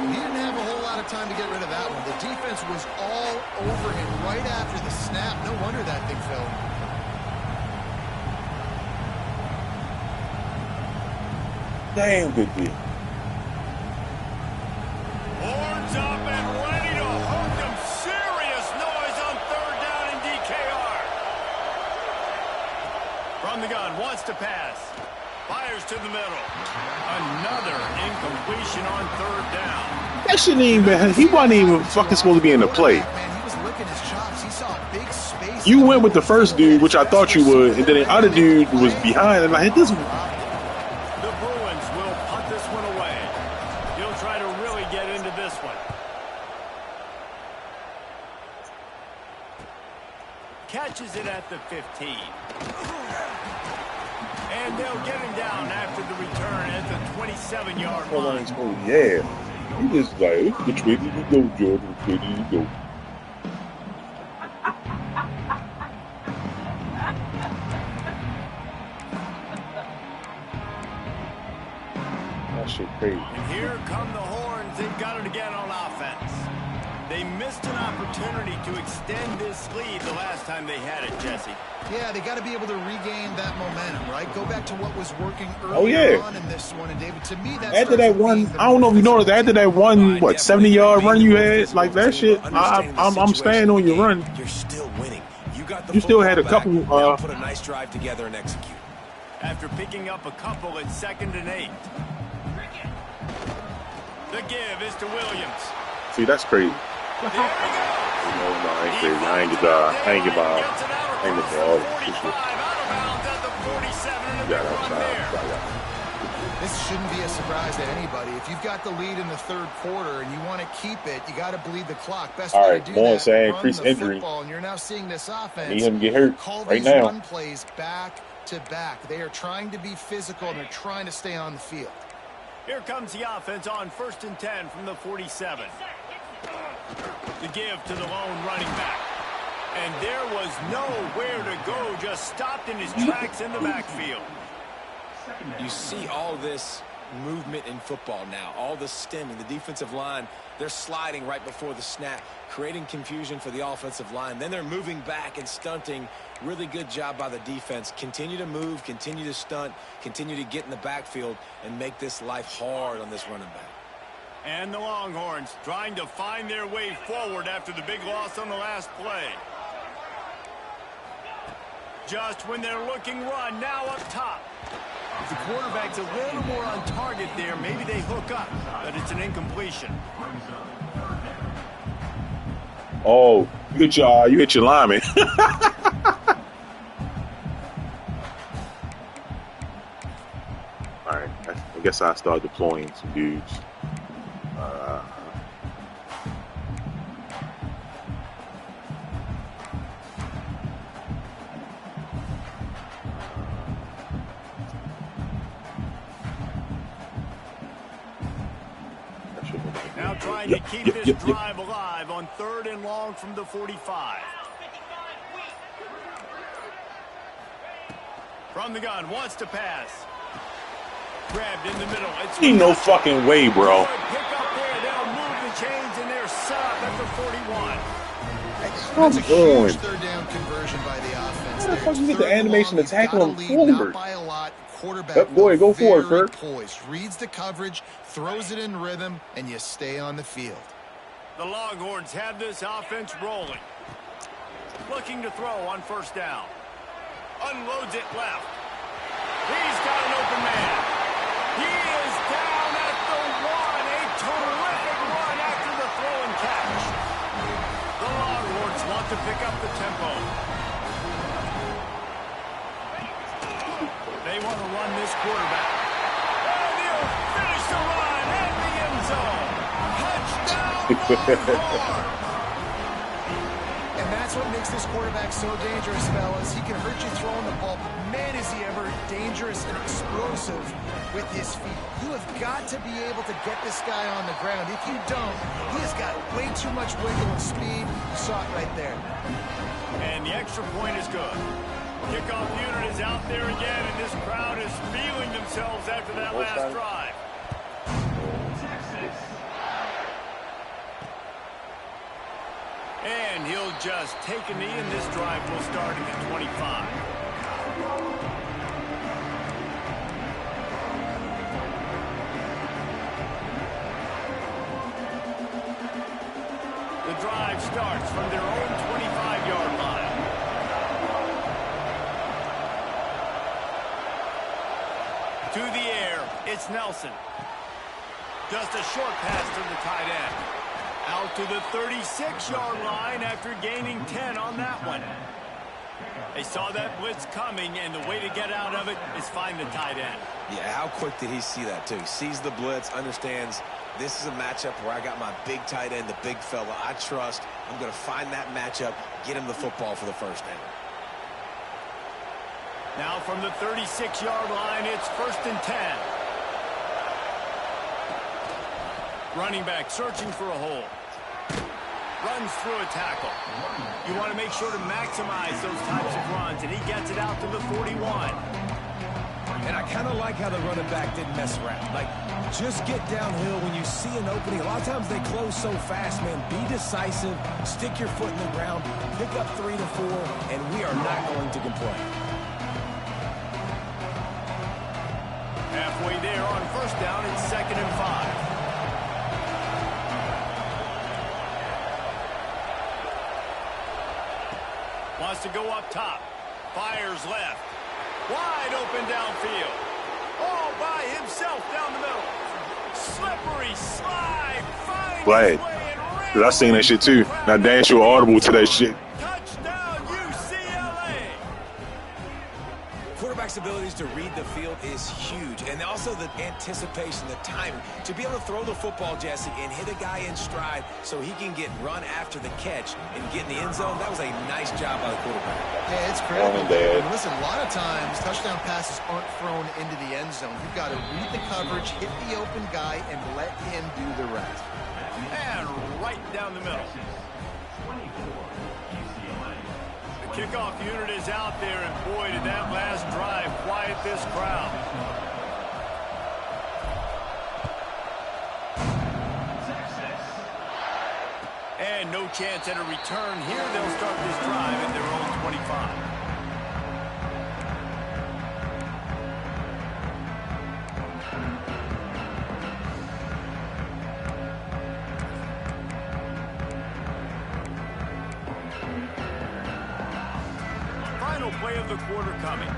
He didn't have a whole lot of time to get rid of that one. The defense was all over him right after the snap. No wonder that thing fell. Damn good deal. Horns up and ready to hook them. Serious noise on 3rd down in DKR. From the gun, wants to pass. Fires to the middle. Another incompletion on 3rd down. That shouldn't even. He wasn't even fucking supposed to be in the play. Man, he was licking his chops. He saw a big space. You went with the first dude, which I thought you would, and then the other dude was behind, and I hit this one. The Bruins will punt this one away. He'll try to really get into this one. Catches it at the 15. And they'll get him down after the return at the 27-yard line. Yeah. He just like, which way did you go, Jordan? Which way did you go? That shit crazy. And here come the Horns. They've got it again on offense. They missed an opportunity to extend this lead the last time they had it, Jesse. Yeah, they got to be able to regain that momentum, right? Go back to what was working earlier on in this one. And David, to me, that's after that one. I don't know if you noticed. After that one, what 70-yard run you had, like that shit. I'm staying on your run. You're still winning. You still had a couple. Put a nice drive together and execute. After picking up a couple at 2nd and 8. The give is to Williams. See, that's crazy. There we go. No, I ain't crazy. I ain't get by all this shit. This shouldn't be a surprise to anybody. If you've got the lead in the 3rd quarter and you want to keep it, you got to bleed the clock. Best way to do that, saying run increase the injury. football, and you're now seeing this offense. Need him to get hurt call right these now. Run plays back to back. They are trying to be physical and they're trying to stay on the field. Here comes the offense on 1st and 10 from the 47. The give to the lone running back. And there was nowhere to go, just stopped in his tracks in the backfield. You see all this movement in football now, all the stemming, the defensive line, they're sliding right before the snap, creating confusion for the offensive line. Then they're moving back and stunting. Really good job by the defense. Continue to move, continue to stunt, continue to get in the backfield and make this life hard on this running back. And the Longhorns trying to find their way forward after the big loss on the last play. Just when they're looking run, now up top. If the quarterback's a little more on target there, maybe they hook up, but it's an incompletion. Oh, you hit your lineman. All right, I guess I start deploying some dudes. Now trying to keep this drive alive on 3rd and long from the 45. From the gun, wants to pass. Grabbed in the middle. Ain't no fucking way, bro. Pick up there. They'll move the chains, and they're set up at the 41. That's a huge 3rd down conversion by the offense. How the fuck you get the animation to tackle him forward? By a lot. Quarterback Yep, go ahead, go for it, Kurt. Poised, reads the coverage, throws it in rhythm, and you stay on the field. The Longhorns have this offense rolling. Looking to throw on 1st down. Unloads it left. He's got an open man. He is down at the 1. A terrific run after the throw and catch. The Longhorns want to pick up the tempo. They want to run this quarterback. And the And that's what makes this quarterback so dangerous, fellas. He can hurt you throwing the ball, but man, is he ever dangerous and explosive with his feet. You have got to be able to get this guy on the ground. If you don't, he has got way too much wiggle and speed. You saw it right there. And the extra point is good. Kickoff unit is out there again, and this crowd is feeling themselves after that last drive. And he'll just take a knee, and this drive will start at the 25. The drive starts from their own 25-yard line. To the air, it's Nelson. Just a short pass to the tight end. Out to the 36-yard line after gaining 10 on that one. They saw that blitz coming, and the way to get out of it is find the tight end. Yeah, how quick did he see that, too? Sees the blitz, understands this is a matchup where I got my big tight end, the big fella I trust. I'm going to find that matchup, get him the football for the first down. Now from the 36-yard line, it's 1st and 10. Running back searching for a hole. Runs through a tackle. You want to make sure to maximize those types of runs, and he gets it out to the 41. And I kind of like how the running back didn't mess around. Like, just get downhill when you see an opening. A lot of times they close so fast, man. Be decisive, stick your foot in the ground, pick up 3 to 4, and we are not going to complain. Halfway there on 1st down, it's 2nd and 5. Wants to go up top. Fires left. Wide open downfield. All by himself down the middle. Slippery slide. Finds Right. his way and Cause I seen that shit too. Now Dash, you audible to that shit. touchdown UCLA. Quarterback's abilities to read the field is huge, and also the anticipation, the timing. To be able to throw the football, Jesse, and hit a guy in stride so he can get run after the catch and get in the end zone, that was a nice job by the quarterback. Yeah, it's critical. Dad. And listen, a lot of times touchdown passes aren't thrown into the end zone. You've got to read the coverage, hit the open guy, and let him do the rest. And right down the middle. The kickoff unit is out there, and boy, did that last drive quiet this crowd. And no chance at a return here. They'll start this drive at their own 25. Final play of the quarter coming.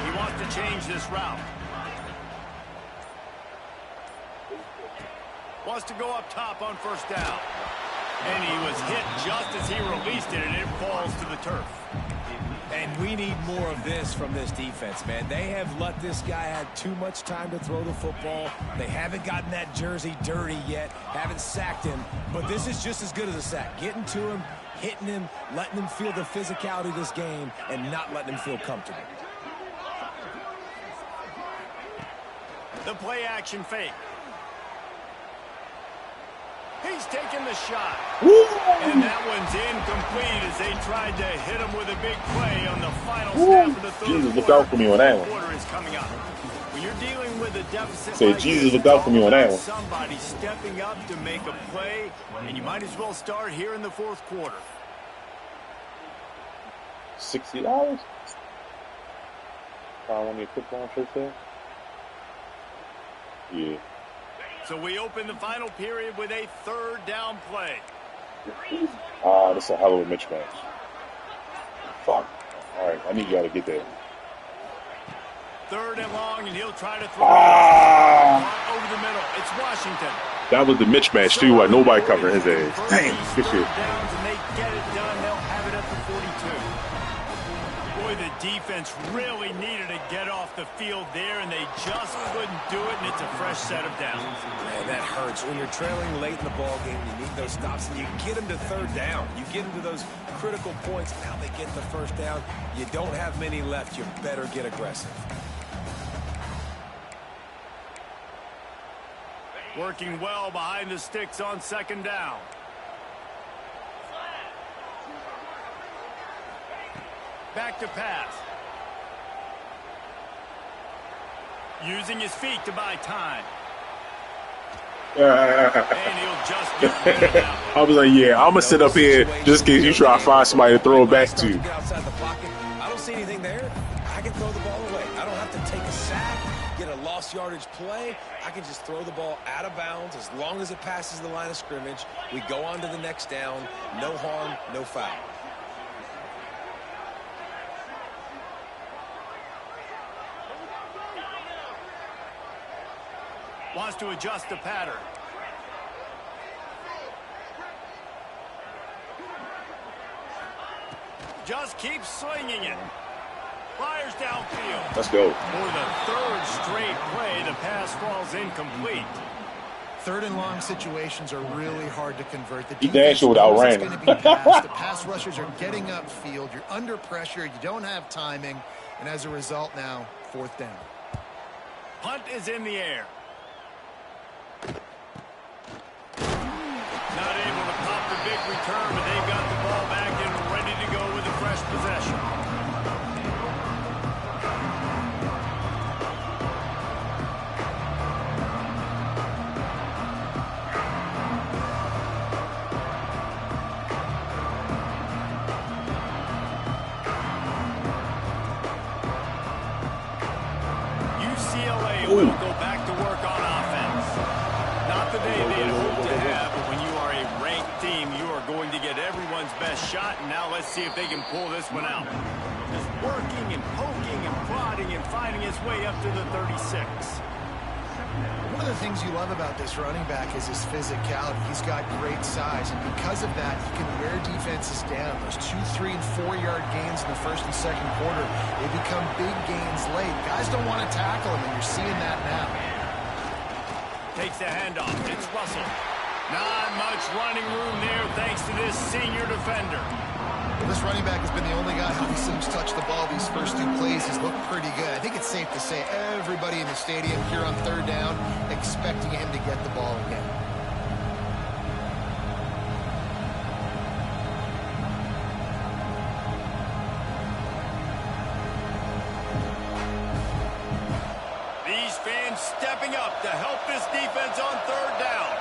He wants to change this route. Wants to go up top on 1st down. And he was hit just as he released it, and it falls to the turf. And we need more of this from this defense, man. They have let this guy have too much time to throw the football. They haven't gotten that jersey dirty yet, haven't sacked him. But this is just as good as a sack. Getting to him, hitting him, letting him feel the physicality of this game, and not letting him feel comfortable. The play action fake. He's taking the shot. Woo! And that one's incomplete as they tried to hit him with a big play on the final snap of the third Jesus, quarter. look out for me on that one. Quarter is coming up. When you're dealing with a deficit Say, like Jesus, this, look out for me on that one. somebody stepping up to make a play, and you might as well start here in the 4th quarter. $60? I want me to put on first there. Yeah. So we open the final period with a 3rd down play. This is a hell of a mismatch. Fuck. All right, I need y'all to get that. 3rd and long, and he'll try to throw over the middle. It's Washington. That was the mismatch too. Why nobody covering his ass. Damn, good shit. Downs, and they get it done. They'll have it at the 42. Boy, Boy, the defense really needed to get off the field there, and they just couldn't do it, and it's a fresh set of downs. Man, that hurts. When you're trailing late in the ball game, you need those stops, and you get them to third down. You get them to those critical points. Now they get the first down. You don't have many left. You better get aggressive. Working well behind the sticks on second down. Back to pass. Using his feet to buy time. And he'll just get rid of that one. I was like, yeah, I'm going to sit up here just in case you try to find somebody to throw it back to. Get outside the pocket. I don't see anything there. I can throw the ball away. I don't have to take a sack, get a lost yardage play. I can just throw the ball out of bounds as long as it passes the line of scrimmage. We go on to the next down. No harm, no foul. Wants to adjust the pattern. Just keeps slinging it. Fires downfield. Let's go. For the third straight play, the pass falls incomplete. Third and long situations are really hard to convert. The He dashed without knows it's running. going to be passed. The pass rushers are getting upfield. You're under pressure. You don't have timing. And as a result now, fourth down. Punt is in the air. Not able to pop the big return, but they've got the ball back and ready to go with a fresh possession. UCLA will go back to work on offense. Not the day they'd hoped to have, but when you are a ranked team, you are going to get everyone's best shot, and now let's see if they can pull this one out. Just working and poking and prodding and finding his way up to the 36. One of the things you love about this running back is his physicality. He's got great size, and because of that, he can wear defenses down. Those 2, 3, and 4-yard gains in the first and second quarter, they become big gains late. Guys don't want to tackle him, and you're seeing that now. Takes the handoff. It's Russell. Not much running room there thanks to this senior defender. Well, this running back has been the only guy who seems touched the ball these first two plays. He's looked pretty good. I think it's safe to say everybody in the stadium here on third down expecting him to get the ball again. These fans stepping up to help this defense on third down.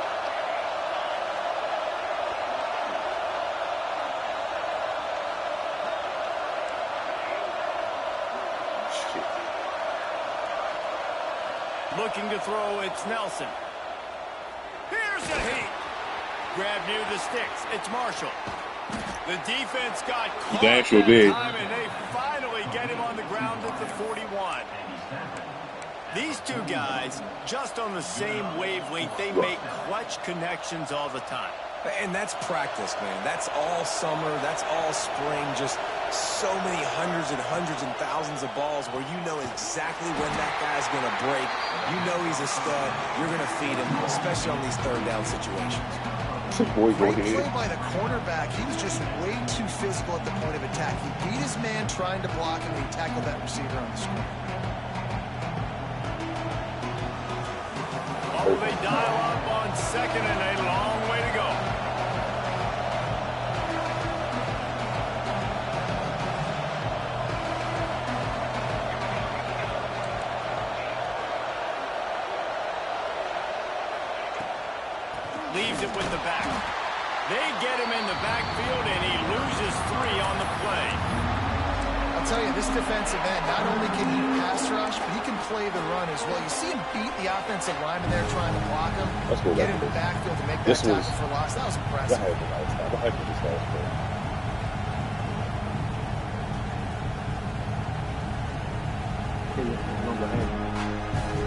Looking to throw, it's Nelson. Here's a heat. Grab near the sticks. It's Marshall. The defense got caught damn sure that did. time, and they finally get him on the ground at the 41. These two guys, just on the same wavelength, they make clutch connections all the time. And that's practice, man. That's all summer. That's all spring. Just so many hundreds and thousands of balls where you know exactly when that guy's going to break. You know he's a stud. You're going to feed him, especially on these third down situations. Boy, go Great play ahead. by the cornerback. He was just way too physical at the point of attack. He beat his man trying to block him, and he tackled that receiver on the screen. Oh, they dial up on second and a long way to go. Leaves it with the back. They get him in the backfield, and he loses 3 on the play. I'll tell you, this defensive end, not only can he pass rush, but he can play the run as well. You see him beat the offensive lineman there trying to block him, Let's go get back him to in the backfield to make that this tackle was- for loss. That was impressive.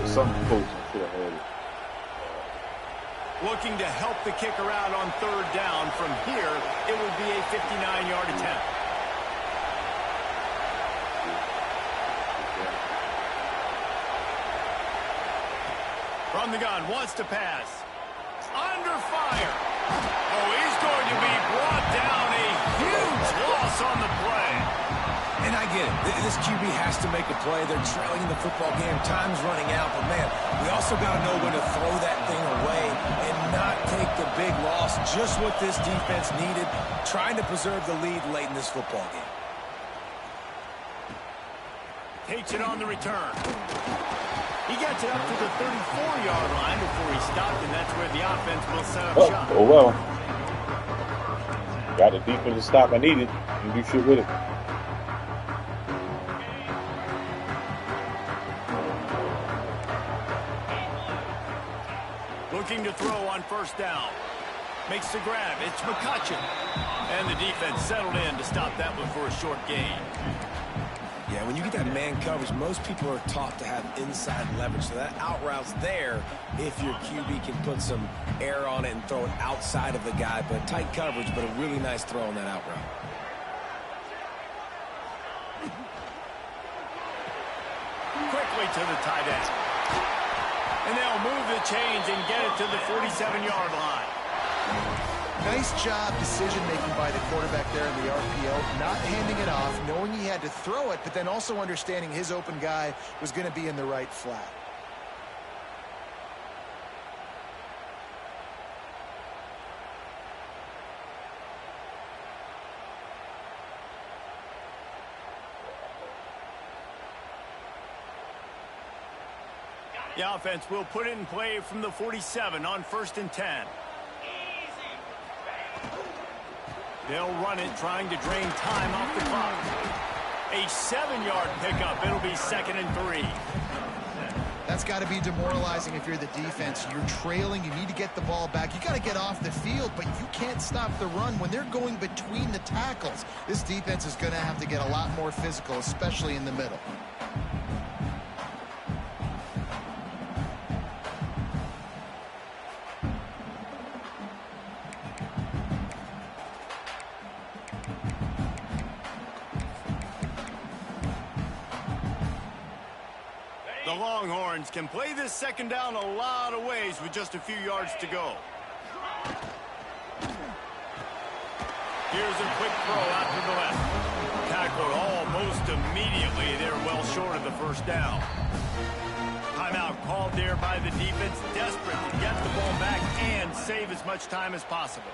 Something close to the head. Looking to help the kicker out on third down. From here, it would be a 59-yard attempt. From the gun, wants to pass. Under fire. Oh, he's going to be brought down. A huge loss on the play. And I get it. This QB has to make a play. They're trailing in the football game. Time's running out. But, man, we also got to know when to throw that thing away and not take the big loss. Just what this defense needed, trying to preserve the lead late in this football game. Takes it on the return. He gets it up to the 34-yard line before he stopped, and that's where the offense will set up shop. Oh, well. Got the defensive stop I needed. You do shit with it. Looking to throw on first down. Makes the grab. It's McCutcheon. And the defense settled in to stop that one for a short gain. Yeah, when you get that man coverage, most people are taught to have inside leverage. So that out route's there if your QB can put some air on it and throw it outside of the guy. But tight coverage, but a really nice throw on that out route. Quickly to the tight end. And they'll move the chains and get it to the 47-yard line. Nice job decision-making by the quarterback there in the RPO, not handing it off, knowing he had to throw it, but then also understanding his open guy was going to be in the right flat. The offense will put it in play from the 47 on 1st and 10. They'll run it, trying to drain time off the clock. A 7-yard pickup. It'll be 2nd and 3. That's got to be demoralizing if you're the defense. You're trailing. You need to get the ball back. You got to get off the field, but you can't stop the run when they're going between the tackles. This defense is going to have to get a lot more physical, especially in the middle. The Longhorns can play this second down a lot of ways with just a few yards to go. Here's a quick throw out to the left. Tackled almost immediately. They're well short of the first down. Timeout called there by the defense, desperate to get the ball back and save as much time as possible.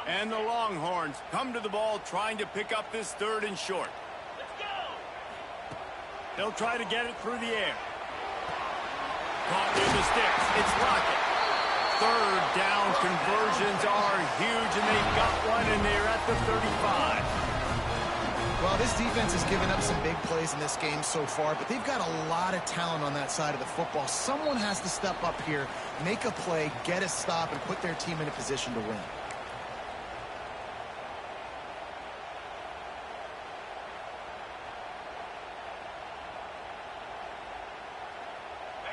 And the Longhorns come to the ball trying to pick up this 3rd and short. They'll try to get it through the air. Caught near the sticks. It's Lockett. 3rd down conversions are huge, and they've got one, and they're at the 35. Well, this defense has given up some big plays in this game so far, but they've got a lot of talent on that side of the football. Someone has to step up here, make a play, get a stop, and put their team in a position to win.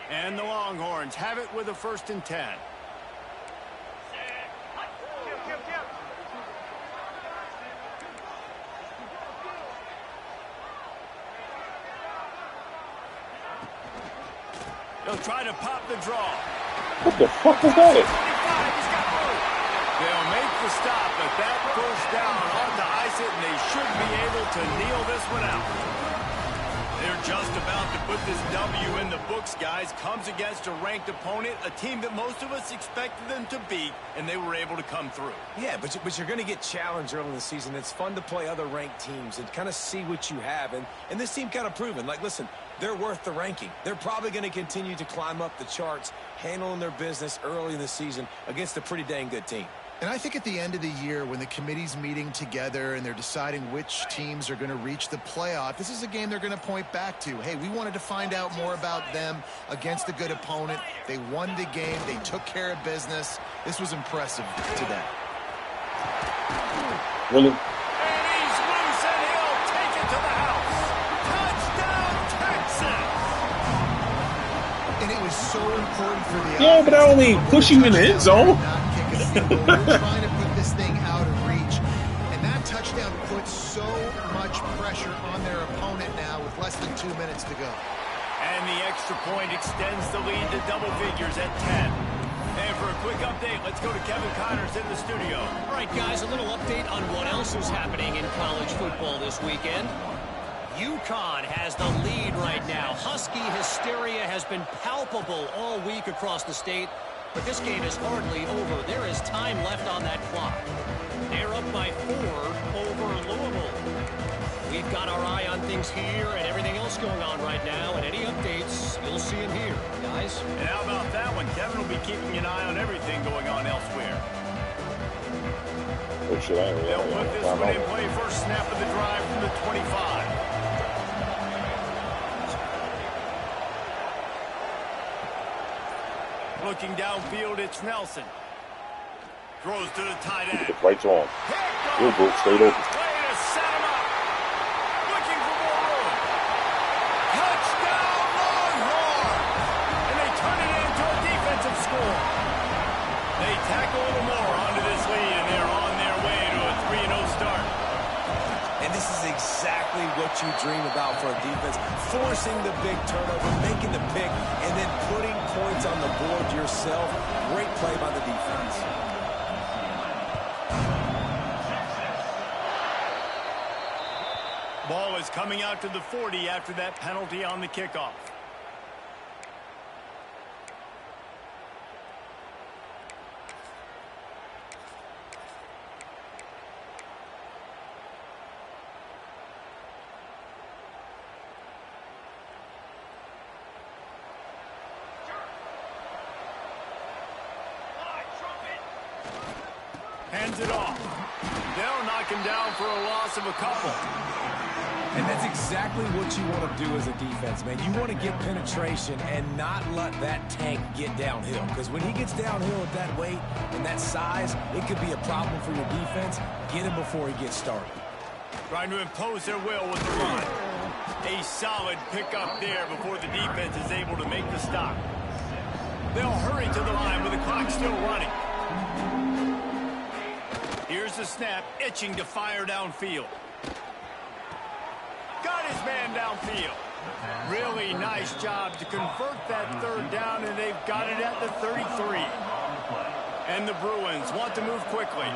And the Longhorns have it with a 1st and 10. They'll try to pop the draw. What the fuck is that? They'll make the stop, but that 1st down ought to ice it, and they should be able to kneel this one out. They're just about to put this W in the books, guys. Comes against a ranked opponent, a team that most of us expected them to beat, and they were able to come through. Yeah, but you're going to get challenged early in the season. It's fun to play other ranked teams and kind of see what you have. And this team kind of proven, like, listen, they're worth the ranking. They're probably going to continue to climb up the charts, handling their business early in the season against a pretty dang good team. And I think at the end of the year, when the committee's meeting together and they're deciding which teams are going to reach the playoff, this is a game they're going to point back to. Hey, we wanted to find out more about them against a good opponent. They won the game. They took care of business. This was impressive today. Really? And he's loose, and he'll take it to the house. Touchdown, so important for the Yeah, but I offense only to push you in the end zone. not kick a field goal. We're trying to put this thing out of reach. And that touchdown puts so much pressure on their opponent now with less than 2 minutes to go. And the extra point extends the lead to double figures at 10. And for a quick update, let's go to Kevin Connors in the studio. All right, guys, a little update on what else is happening in college football this weekend. UConn has the lead right now. Husky hysteria has been palpable all week across the state, but this game is hardly over. There is time left on that clock. They're up by 4 over Louisville. We've got our eye on things here and everything else going on right now, and any updates, you'll see them here, guys. And how about that one? Kevin will be keeping an eye on everything going on elsewhere. Oh, shit, I ain't They'll really put this one in play first snap of the drive from the 25. Looking downfield, it's Nelson. Throws to the tight end. Right to him. Good book, straight open. Way to set him up. Looking for more room. Touchdown, Longhorns! And they turn it into a defensive score. They tack a little more onto this lead, and they're on their way to a 3-0 start. And this is exactly what you dream about for a defense. Forcing the big turnover, making the pick, and then putting points on the board yourself. Great play by the defense. Ball is coming out to the 40 after that penalty on the kickoff. Hands it off. They'll knock him down for a loss of a couple. And that's exactly what you want to do as a defense, man. You want to get penetration and not let that tank get downhill. Because when he gets downhill at that weight and that size, it could be a problem for your defense. Get him before he gets started. Trying to impose their will with the run. A solid pickup there before the defense is able to make the stop. They'll hurry to the line with the clock still running. Here's the snap, itching to fire downfield. Got his man downfield. Really nice job to convert that third down, and they've got it at the 33. And the Bruins want to move quickly.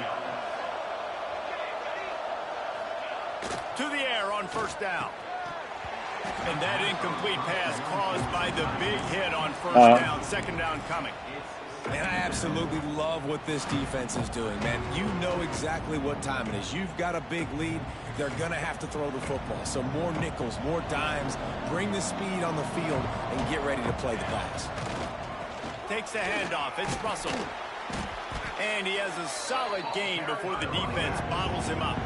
To the air on first down. And that incomplete pass caused by the big hit on first down. Second down coming. Man, I absolutely love what this defense is doing, man. You know exactly what time it is. You've got a big lead. They're going to have to throw the football. So more nickels, more dimes. Bring the speed on the field and get ready to play the pass. Takes the handoff. It's Russell. And he has a solid gain before the defense bottles him up.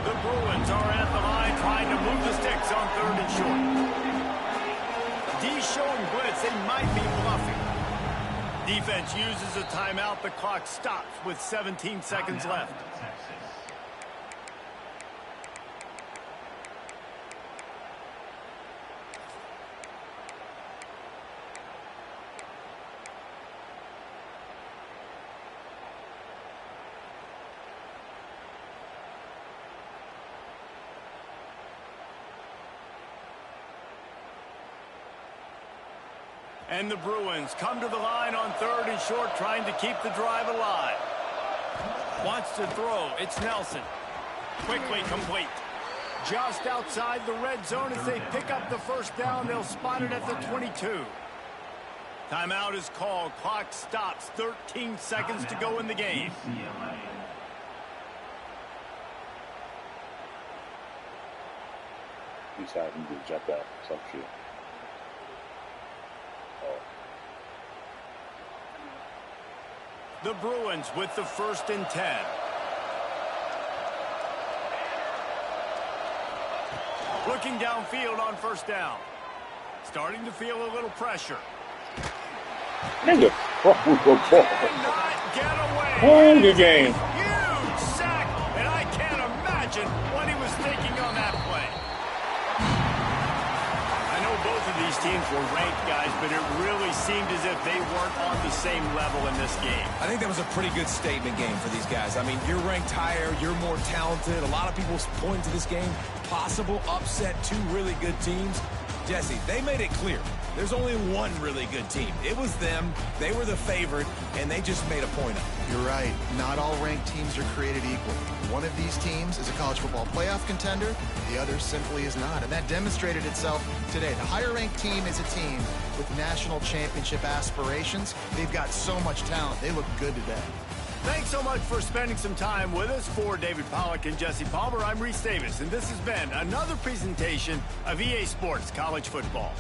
The Bruins are at the line trying to move the sticks on third and short. D showing blitz. They might be bluffing. Defense uses a timeout. The clock stops with 17 seconds left. And the Bruins come to the line on third and short, trying to keep the drive alive. Wants to throw. It's Nelson. Quickly complete. Just outside the red zone as they pick up the first down. They'll spot it at the 22. Timeout is called. Clock stops. 13 seconds to go in the game. He's having to jump out some shit. The Bruins with the 1st and 10. Looking downfield on first down. Starting to feel a little pressure. Nigga. Cannot get away. Oh, good game. Huge sack, and I can't imagine what he was thinking on that play. I know both of these teams were ranked, guys, but it really seemed as if they weren't on the same level in this game. I think that was a pretty good statement game for these guys. I mean, you're ranked higher, you're more talented. A lot of people point to this game, possible upset, two really good teams. Jesse, they made it clear. There's only one really good team. It was them. They were the favorite, and they just made a point of it. You're right. Not all ranked teams are created equal. One of these teams is a college football playoff contender. The other simply is not. And that demonstrated itself today. The higher-ranked team is a team with national championship aspirations. They've got so much talent. They look good today. Thanks so much for spending some time with us. For David Pollack and Jesse Palmer, I'm Reese Davis, and this has been another presentation of EA Sports College Football.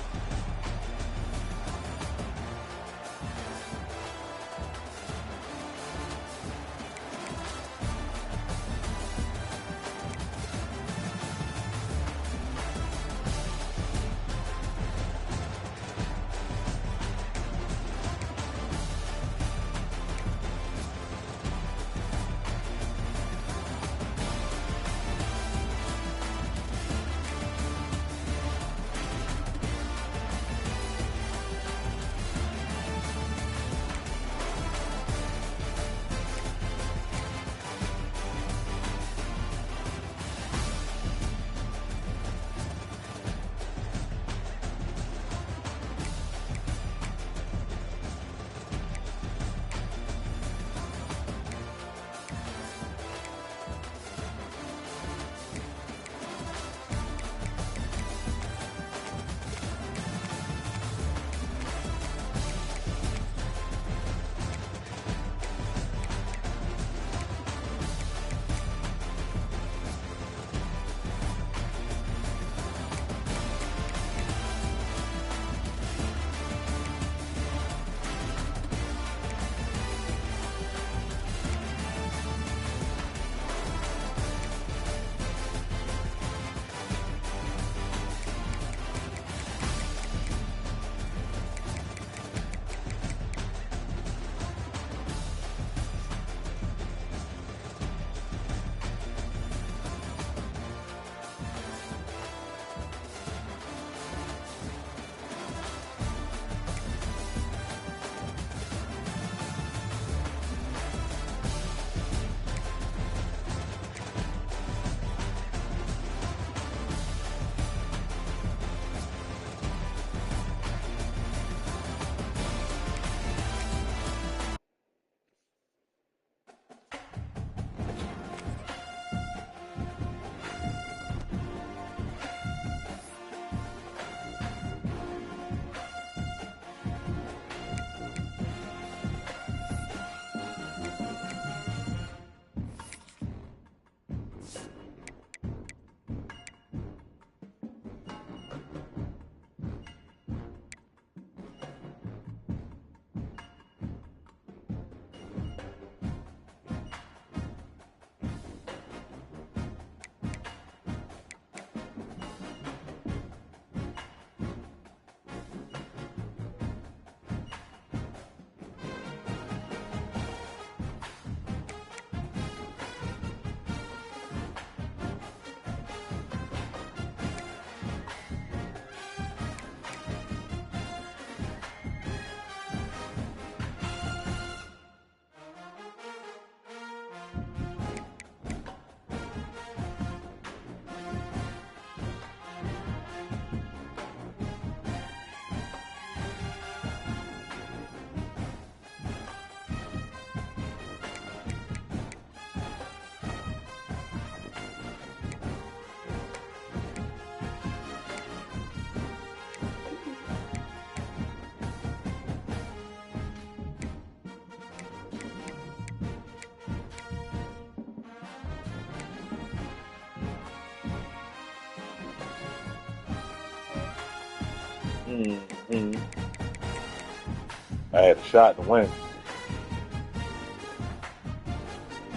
I had a shot to win.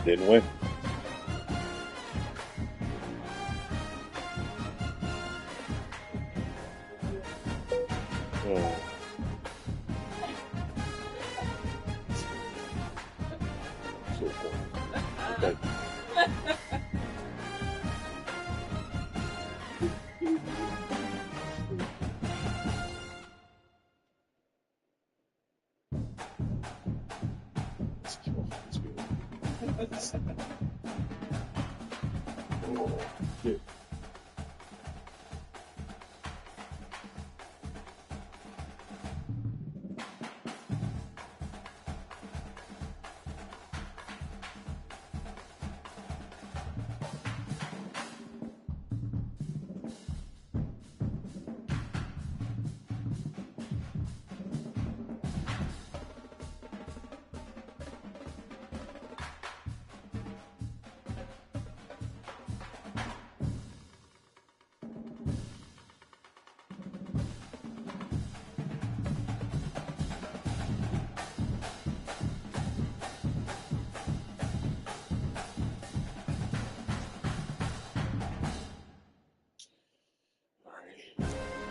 Didn't win. Okay. Shit.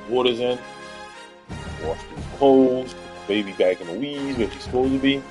Water's in. Wash these clothes. Baby back in the weeds where she's supposed to be.